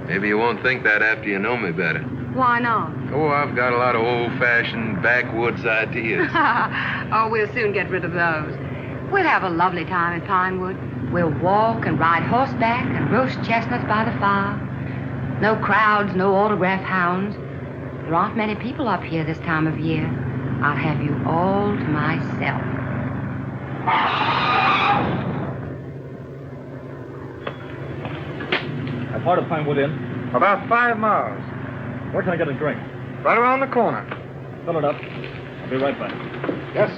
Maybe you won't think that after you know me better. Why not? Oh, I've got a lot of old-fashioned backwoods ideas. Oh, we'll soon get rid of those. We'll have a lovely time in Pinewood. We'll walk and ride horseback and roast chestnuts by the fire. No crowds, no autograph hounds. There aren't many people up here this time of year. I'll have you all to myself. How far to Pinewood Inn? About 5 miles. Where can I get a drink? Right around the corner. Fill it up. I'll be right back. Yes.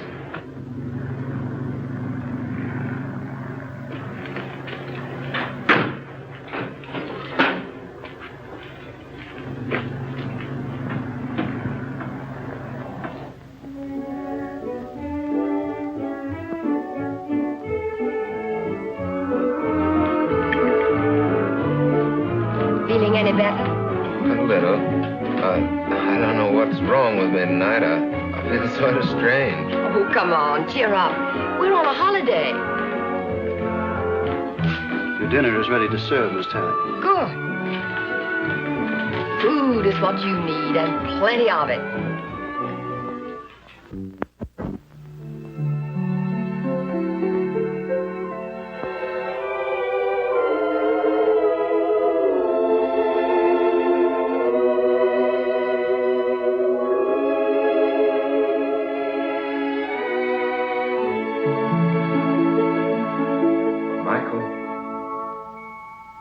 Feeling any better? A little. I don't know what's wrong with me tonight. I feel sort of strange. Oh, come on, cheer up. We're on a holiday. Your dinner is ready to serve, Miss Tanner. Good. Food is what you need, and plenty of it.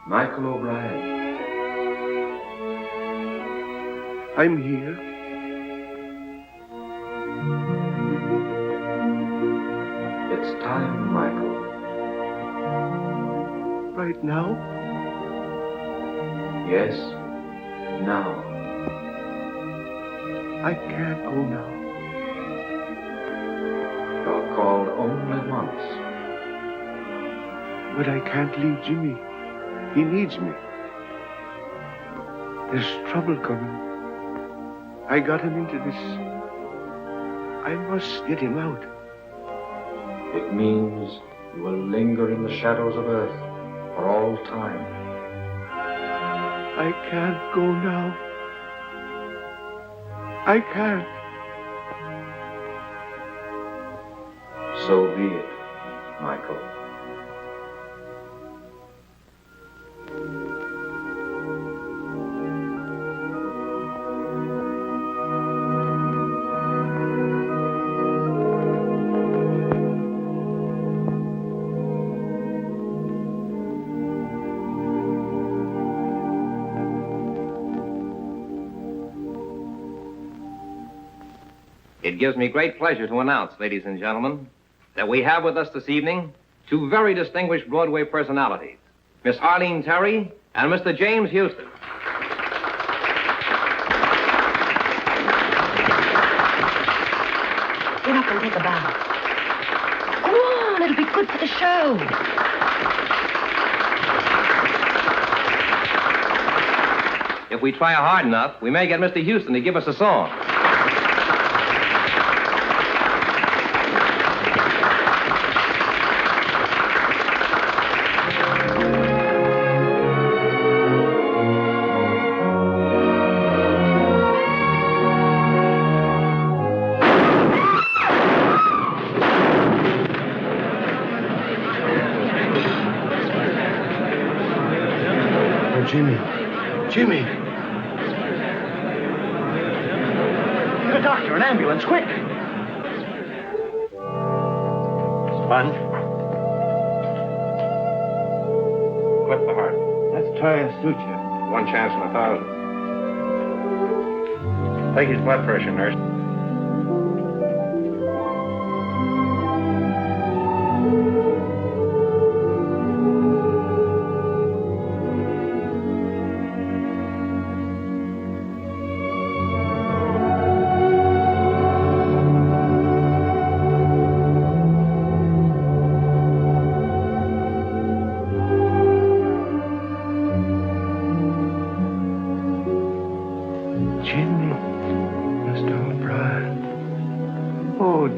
Michael O'Brien. I'm here. It's time, Michael. Right now? Yes, now. I can't go now. You're called only once. But I can't leave Jimmy. He needs me. There's trouble coming. I got him into this. I must get him out. It means you will linger in the shadows of Earth for all time. I can't go now. I can't. So be it, Michael. It gives me great pleasure to announce, ladies and gentlemen, that we have with us this evening two very distinguished Broadway personalities, Miss Arlene Terry and Mr. James Houston. Get up and take a bath. Go on, it'll be good for the show. if we try hard enough, we may get Mr. Houston to give us a song. Jimmy. Get a doctor, an ambulance, quick. Sponge. Clip the heart. Let's try a suture. 1 chance in 1,000. Take his blood pressure, nurse.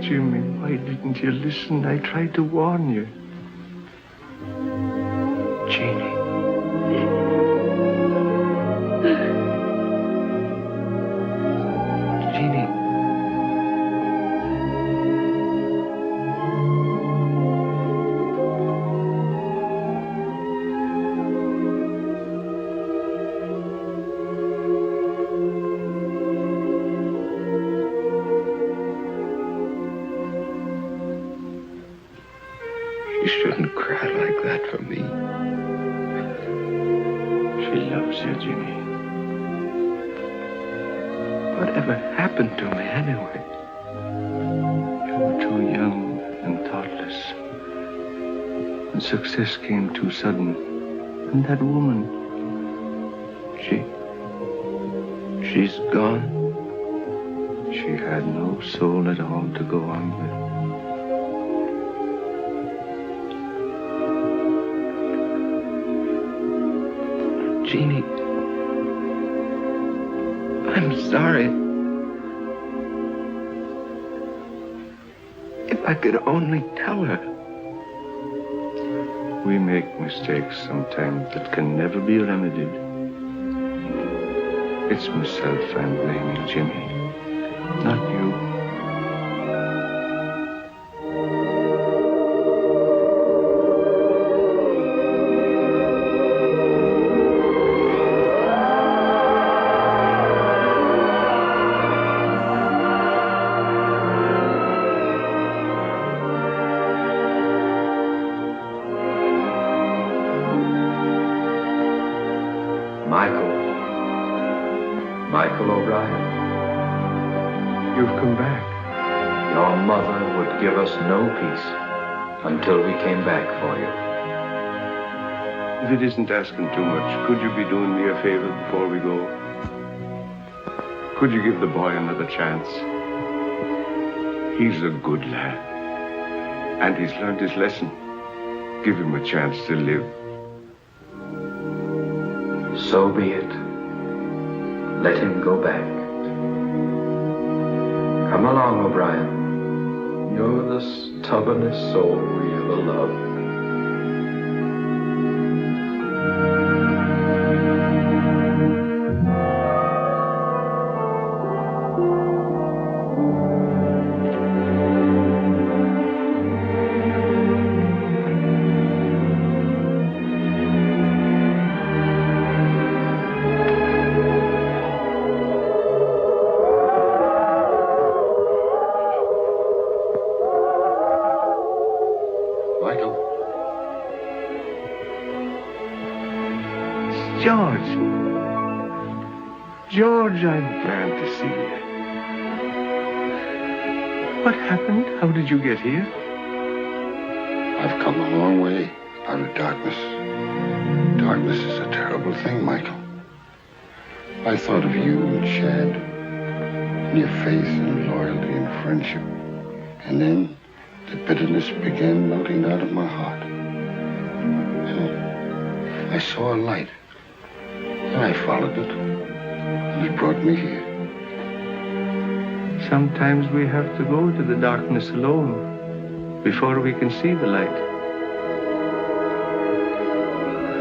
Jimmy, why didn't you listen? I tried to warn you. Jeannie. Jeannie. You shouldn't cry like that for me. She loves you, Jimmy. Whatever happened to me anyway? You were too young and thoughtless. And success came too sudden. And that woman, she's gone. She had no soul at all to go on with. Jeannie, I'm sorry. If I could only tell her. We make mistakes sometimes that can never be remedied. It's myself I'm blaming, Jimmy, not you. Michael O'Brien. You've come back. Your mother would give us no peace until we came back for you. If it isn't asking too much, could you be doing me a favor before we go? Could you give the boy another chance? He's a good lad. And he's learned his lesson. Give him a chance to live. So be it. Let him go back. Come along, O'Brien. You're the stubbornest soul we ever loved. George, I'm glad to see you. What happened? How did you get here? I've come a long way out of darkness. Darkness is a terrible thing, Michael. I thought of you and Shad, and your faith and loyalty and friendship. And then the bitterness began melting out of my heart. And I saw a light, and I followed it. You brought me here. Sometimes we have to go to the darkness alone before we can see the light.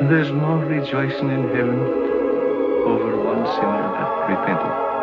There's more rejoicing in heaven over one sinner that repented